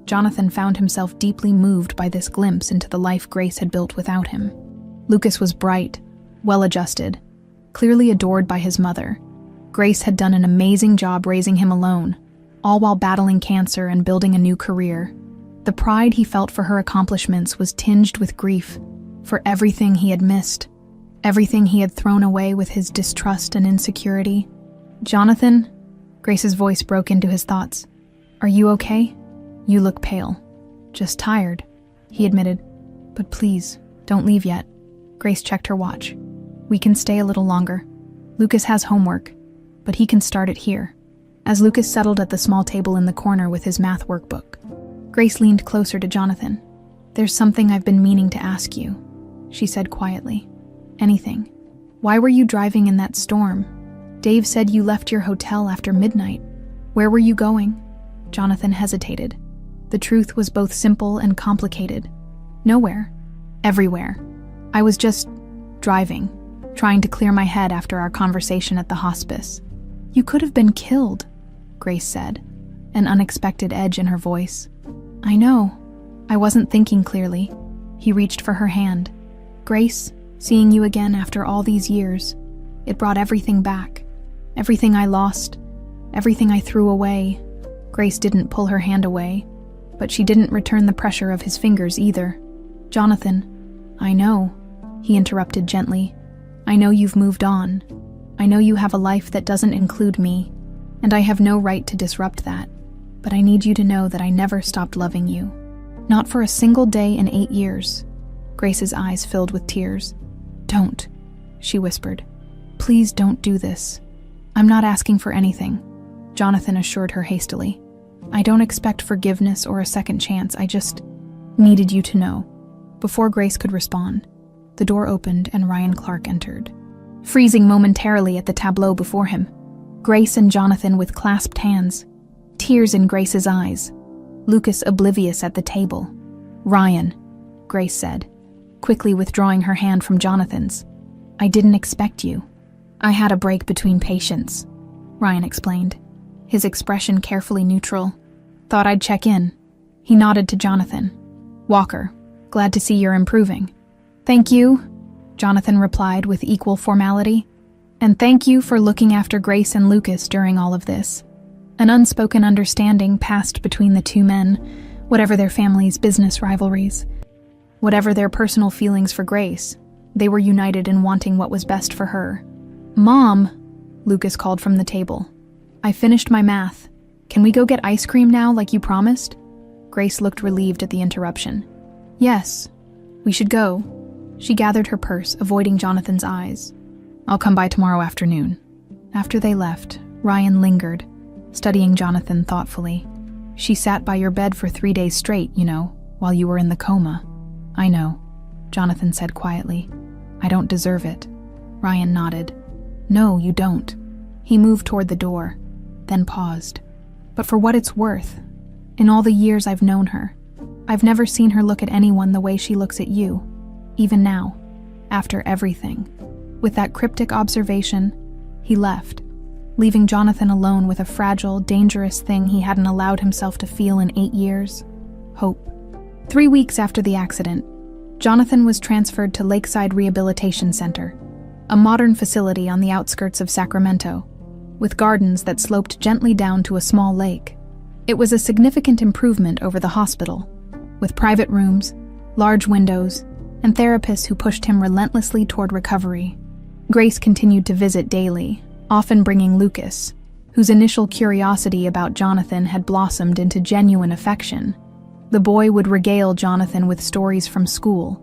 Jonathan found himself deeply moved by this glimpse into the life Grace had built without him. Lucas was bright, well-adjusted, clearly adored by his mother. Grace had done an amazing job raising him alone, all while battling cancer and building a new career. The pride he felt for her accomplishments was tinged with grief for everything he had missed, everything he had thrown away with his distrust and insecurity. Jonathan, Grace's voice broke into his thoughts. Are you okay? You look pale. Just tired, he admitted. But please, don't leave yet. Grace checked her watch. We can stay a little longer. Lucas has homework, but he can start it here. As Lucas settled at the small table in the corner with his math workbook, Grace leaned closer to Jonathan. "There's something I've been meaning to ask you," she said quietly. "Anything. Why were you driving in that storm? Dave said you left your hotel after midnight. Where were you going?" Jonathan hesitated. The truth was both simple and complicated. Nowhere. Everywhere. I was just driving, trying to clear my head after our conversation at the hospice. "You could have been killed," Grace said, an unexpected edge in her voice. "I know. I wasn't thinking clearly." He reached for her hand. "Grace, seeing you again after all these years, it brought everything back. Everything I lost, everything I threw away." Grace didn't pull her hand away, but she didn't return the pressure of his fingers either. "Jonathan, I know," he interrupted gently. "I know you've moved on. I know you have a life that doesn't include me, and I have no right to disrupt that. But I need you to know that I never stopped loving you. Not for a single day in 8 years." Grace's eyes filled with tears. "Don't," she whispered. "Please don't do this. I'm not asking for anything," Jonathan assured her hastily. "I don't expect forgiveness or a second chance. I just needed you to know." Before Grace could respond, the door opened and Ryan Clark entered. Freezing momentarily at the tableau before him, Grace and Jonathan with clasped hands, tears in Grace's eyes, Lucas oblivious at the table. "Ryan," Grace said, quickly withdrawing her hand from Jonathan's. "I didn't expect you. I had a break between patients," Ryan explained, his expression carefully neutral. "Thought I'd check in." He nodded to Jonathan. "Walker, glad to see you're improving." "Thank you," Jonathan replied with equal formality. "And thank you for looking after Grace and Lucas during all of this." An unspoken understanding passed between the two men, whatever their families' business rivalries. Whatever their personal feelings for Grace, they were united in wanting what was best for her. "Mom," Lucas called from the table. "I finished my math. Can we go get ice cream now like you promised?" Grace looked relieved at the interruption. "Yes, we should go." She gathered her purse, avoiding Jonathan's eyes. "I'll come by tomorrow afternoon." After they left, Ryan lingered, studying Jonathan thoughtfully. "She sat by your bed for 3 days straight, while you were in the coma." "I know," Jonathan said quietly. "I don't deserve it." Ryan nodded. "No, you don't." He moved toward the door, then paused. "But for what it's worth, in all the years I've known her, I've never seen her look at anyone the way she looks at you, even now, after everything." With that cryptic observation, he left, leaving Jonathan alone with a fragile, dangerous thing he hadn't allowed himself to feel in 8 years: hope. 3 weeks after the accident, Jonathan was transferred to Lakeside Rehabilitation Center, a modern facility on the outskirts of Sacramento, with gardens that sloped gently down to a small lake. It was a significant improvement over the hospital, with private rooms, large windows, and therapists who pushed him relentlessly toward recovery. Grace continued to visit daily, often bringing Lucas, whose initial curiosity about Jonathan had blossomed into genuine affection. The boy would regale Jonathan with stories from school,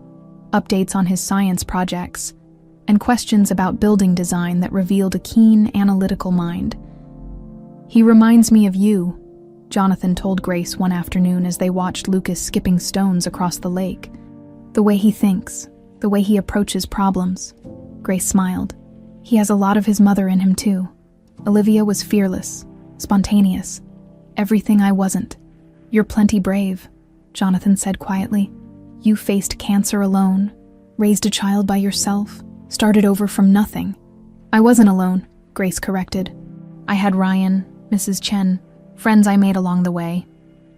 updates on his science projects, and questions about building design that revealed a keen, analytical mind. "He reminds me of you," Jonathan told Grace one afternoon as they watched Lucas skipping stones across the lake. "The way he thinks, the way he approaches problems." Grace smiled. "He has a lot of his mother in him too. Olivia was fearless, spontaneous. Everything I wasn't." "You're plenty brave," Jonathan said quietly. "You faced cancer alone, raised a child by yourself, started over from nothing." "I wasn't alone," Grace corrected. "I had Ryan, Mrs. Chen, friends I made along the way."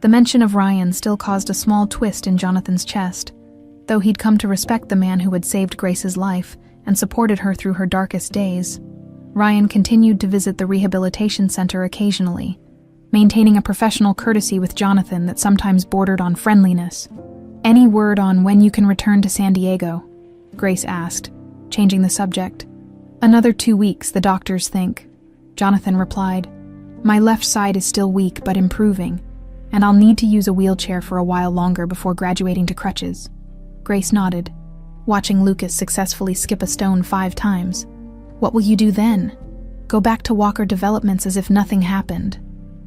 The mention of Ryan still caused a small twist in Jonathan's chest. Though he'd come to respect the man who had saved Grace's life and supported her through her darkest days, Ryan continued to visit the rehabilitation center occasionally, maintaining a professional courtesy with Jonathan that sometimes bordered on friendliness. "Any word on when you can return to San Diego?" Grace asked, changing the subject. "Another 2 weeks, the doctors think," Jonathan replied. "My left side is still weak but improving, and I'll need to use a wheelchair for a while longer before graduating to crutches." Grace nodded, watching Lucas successfully skip a stone 5 times. What will you do then? Go back to Walker Developments as if nothing happened?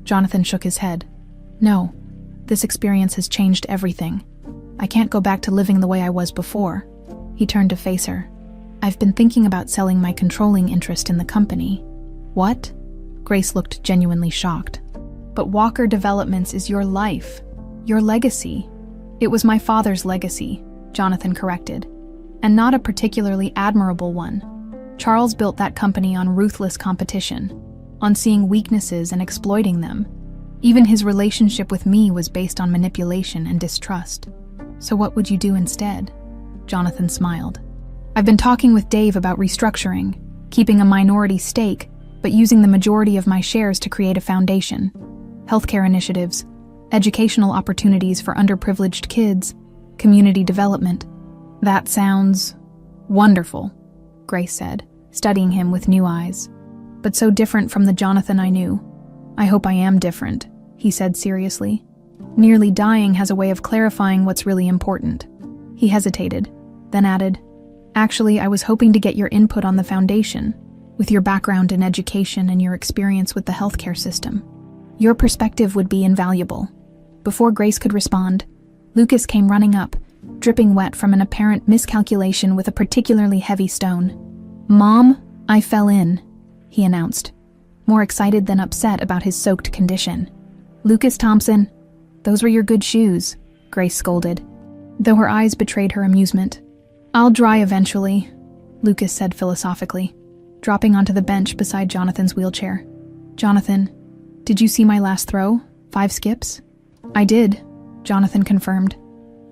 Jonathan shook his head. No, this experience has changed everything. I can't go back to living the way I was before. He turned to face her. I've been thinking about selling my controlling interest in the company. What? Grace looked genuinely shocked. But Walker Developments is your life, your legacy. It was my father's legacy, Jonathan corrected, and not a particularly admirable one. Charles built that company on ruthless competition, on seeing weaknesses and exploiting them. Even his relationship with me was based on manipulation and distrust. So what would you do instead? Jonathan smiled. I've been talking with Dave about restructuring, keeping a minority stake, but using the majority of my shares to create a foundation. Healthcare initiatives, educational opportunities for underprivileged kids, community development. That sounds wonderful, Grace said, studying him with new eyes. But so different from the Jonathan I knew. I hope I am different, he said seriously. Nearly dying has a way of clarifying what's really important. He hesitated, then added, Actually, I was hoping to get your input on the foundation, with your background in education and your experience with the healthcare system. Your perspective would be invaluable. Before Grace could respond, Lucas came running up, dripping wet from an apparent miscalculation with a particularly heavy stone. Mom, I fell in, he announced, more excited than upset about his soaked condition. Lucas Thompson, those were your good shoes, Grace scolded, though her eyes betrayed her amusement. I'll dry eventually, Lucas said philosophically, dropping onto the bench beside Jonathan's wheelchair. Jonathan, did you see my last throw? 5 skips? I did, Jonathan confirmed.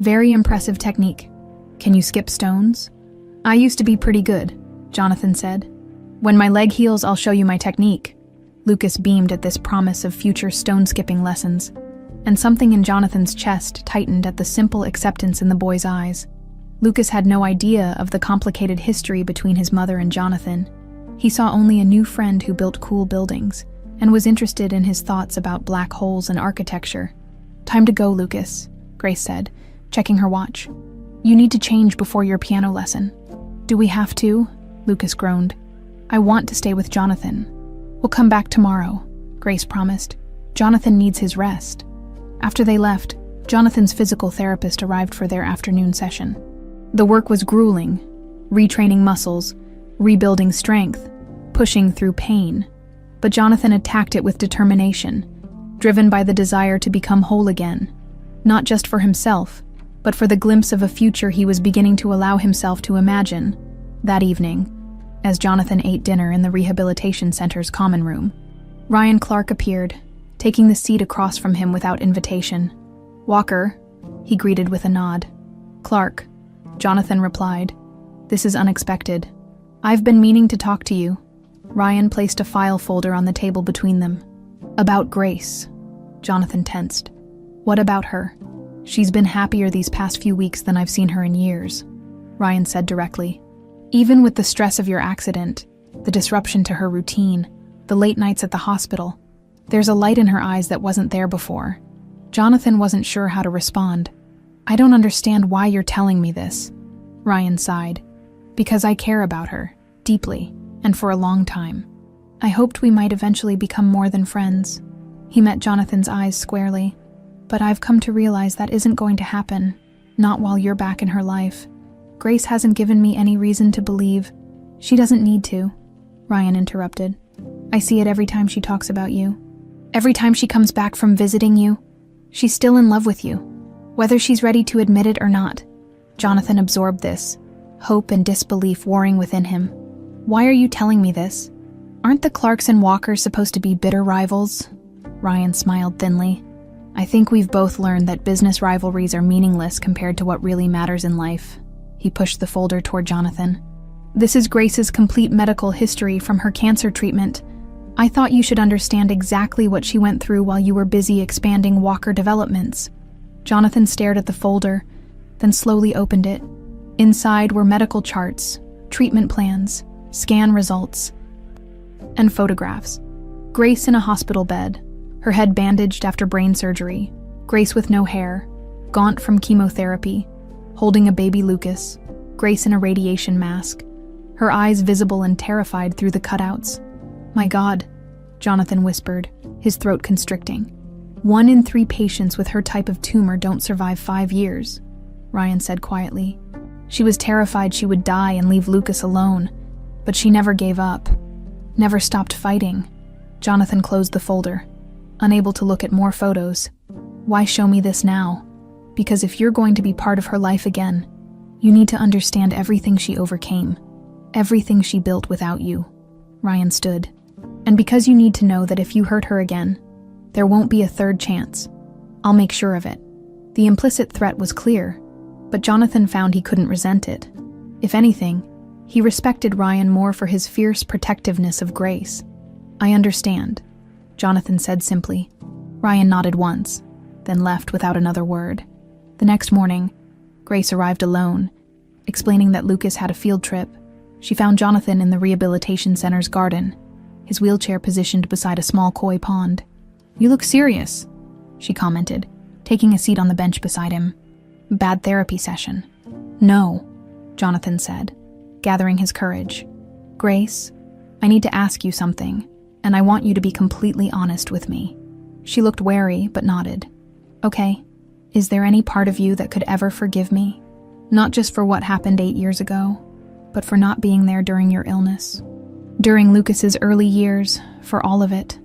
Very impressive technique. Can you skip stones? I used to be pretty good, Jonathan said. When my leg heals, I'll show you my technique. Lucas beamed at this promise of future stone-skipping lessons, and something in Jonathan's chest tightened at the simple acceptance in the boy's eyes. Lucas had no idea of the complicated history between his mother and Jonathan. He saw only a new friend who built cool buildings, and was interested in his thoughts about black holes and architecture. Time to go, Lucas, Grace said, checking her watch. You need to change before your piano lesson. Do we have to? Lucas groaned. I want to stay with Jonathan. We'll come back tomorrow, Grace promised. Jonathan needs his rest. After they left, Jonathan's physical therapist arrived for their afternoon session. The work was grueling, retraining muscles, rebuilding strength, pushing through pain. But Jonathan attacked it with determination, driven by the desire to become whole again, not just for himself, but for the glimpse of a future he was beginning to allow himself to imagine. That evening, as Jonathan ate dinner in the rehabilitation center's common room, Ryan Clark appeared, taking the seat across from him without invitation. Walker, he greeted with a nod. Clark, Jonathan replied. This is unexpected. I've been meaning to talk to you. Ryan placed a file folder on the table between them. About Grace. Jonathan tensed. What about her? She's been happier these past few weeks than I've seen her in years, Ryan said directly. Even with the stress of your accident, the disruption to her routine, the late nights at the hospital, there's a light in her eyes that wasn't there before. Jonathan wasn't sure how to respond. I don't understand why you're telling me this, Ryan sighed. Because I care about her, deeply, and for a long time. I hoped we might eventually become more than friends. He met Jonathan's eyes squarely. But I've come to realize that isn't going to happen, not while you're back in her life. Grace hasn't given me any reason to believe. She doesn't need to, Ryan interrupted. I see it every time she talks about you. Every time she comes back from visiting you, she's still in love with you, whether she's ready to admit it or not. Jonathan absorbed this, hope and disbelief warring within him. Why are you telling me this? Aren't the Clarks and Walkers supposed to be bitter rivals? Ryan smiled thinly. I think we've both learned that business rivalries are meaningless compared to what really matters in life. He pushed the folder toward Jonathan. This is Grace's complete medical history from her cancer treatment. I thought you should understand exactly what she went through while you were busy expanding Walker Developments. Jonathan stared at the folder, then slowly opened it. Inside were medical charts, treatment plans, scan results, and photographs. Grace in a hospital bed, her head bandaged after brain surgery, Grace with no hair, gaunt from chemotherapy, holding a baby Lucas, Grace in a radiation mask, her eyes visible and terrified through the cutouts. "My God," Jonathan whispered, his throat constricting. "1 in 3 patients with her type of tumor don't survive 5 years, Ryan said quietly. She was terrified she would die and leave Lucas alone, but she never gave up, never stopped fighting. Jonathan closed the folder, unable to look at more photos. Why show me this now? Because if you're going to be part of her life again, you need to understand everything she overcame, everything she built without you. Ryan stood. And because you need to know that if you hurt her again, there won't be a third chance. I'll make sure of it. The implicit threat was clear, but Jonathan found he couldn't resent it. If anything, he respected Ryan more for his fierce protectiveness of Grace. I understand, Jonathan said simply. Ryan nodded once, then left without another word. The next morning, Grace arrived alone, explaining that Lucas had a field trip. She found Jonathan in the rehabilitation center's garden, his wheelchair positioned beside a small koi pond. You look serious, she commented, taking a seat on the bench beside him. Bad therapy session. No, Jonathan said, gathering his courage. Grace, I need to ask you something, and I want you to be completely honest with me. She looked wary, but nodded. Okay, is there any part of you that could ever forgive me? Not just for what happened 8 years ago, but for not being there during your illness. During Lucas's early years, for all of it.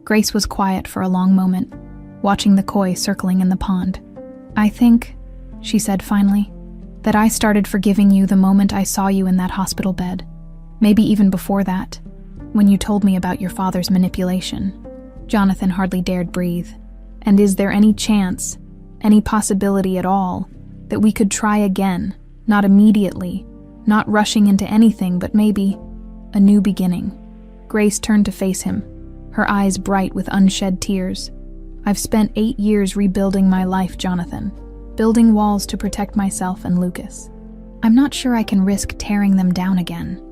Grace was quiet for a long moment, watching the koi circling in the pond. I think, she said finally, that I started forgiving you the moment I saw you in that hospital bed. Maybe even before that, when you told me about your father's manipulation. Jonathan hardly dared breathe. And is there any chance, any possibility at all, that we could try again, not immediately, not rushing into anything, but maybe a new beginning? Grace turned to face him, her eyes bright with unshed tears. I've spent 8 years rebuilding my life, Jonathan, building walls to protect myself and Lucas. I'm not sure I can risk tearing them down again.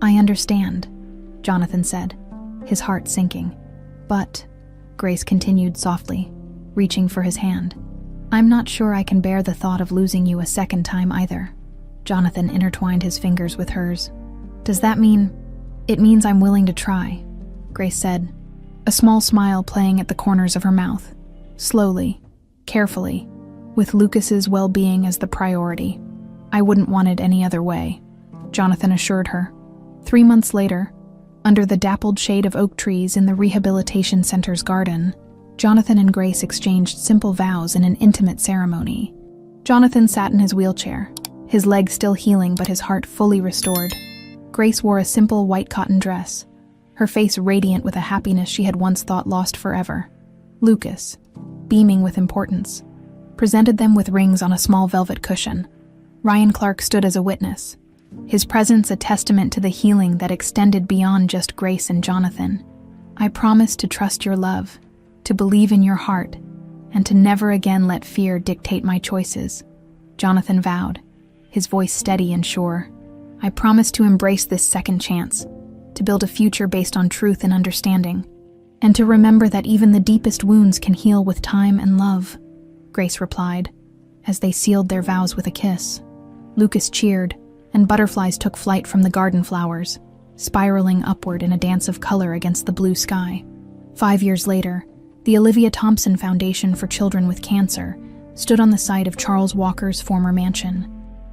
I understand, Jonathan said, his heart sinking. But, Grace continued softly, reaching for his hand, I'm not sure I can bear the thought of losing you a second time either. Jonathan intertwined his fingers with hers. Does that mean? It means I'm willing to try, Grace said, a small smile playing at the corners of her mouth. Slowly, carefully, with Lucas's well-being as the priority. I wouldn't want it any other way, Jonathan assured her. 3 months later, under the dappled shade of oak trees in the rehabilitation center's garden, Jonathan and Grace exchanged simple vows in an intimate ceremony. Jonathan sat in his wheelchair, his leg still healing but his heart fully restored. Grace wore a simple white cotton dress, her face radiant with a happiness she had once thought lost forever. Lucas, beaming with importance, presented them with rings on a small velvet cushion. Ryan Clark stood as a witness, his presence a testament to the healing that extended beyond just Grace and Jonathan. I promise to trust your love, to believe in your heart, and to never again let fear dictate my choices, Jonathan vowed, his voice steady and sure. I promise to embrace this second chance, to build a future based on truth and understanding, and to remember that even the deepest wounds can heal with time and love, Grace replied, as they sealed their vows with a kiss. Lucas cheered, and butterflies took flight from the garden flowers, spiraling upward in a dance of color against the blue sky. 5 years later, the Olivia Thompson Foundation for Children with Cancer stood on the site of Charles Walker's former mansion,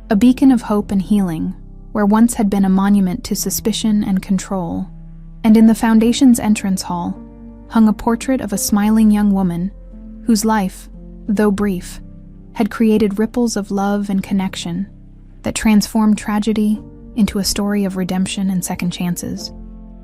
a beacon of hope and healing, where once had been a monument to suspicion and control. And in the foundation's entrance hall hung a portrait of a smiling young woman whose life, though brief, had created ripples of love and connection that transformed tragedy into a story of redemption and second chances.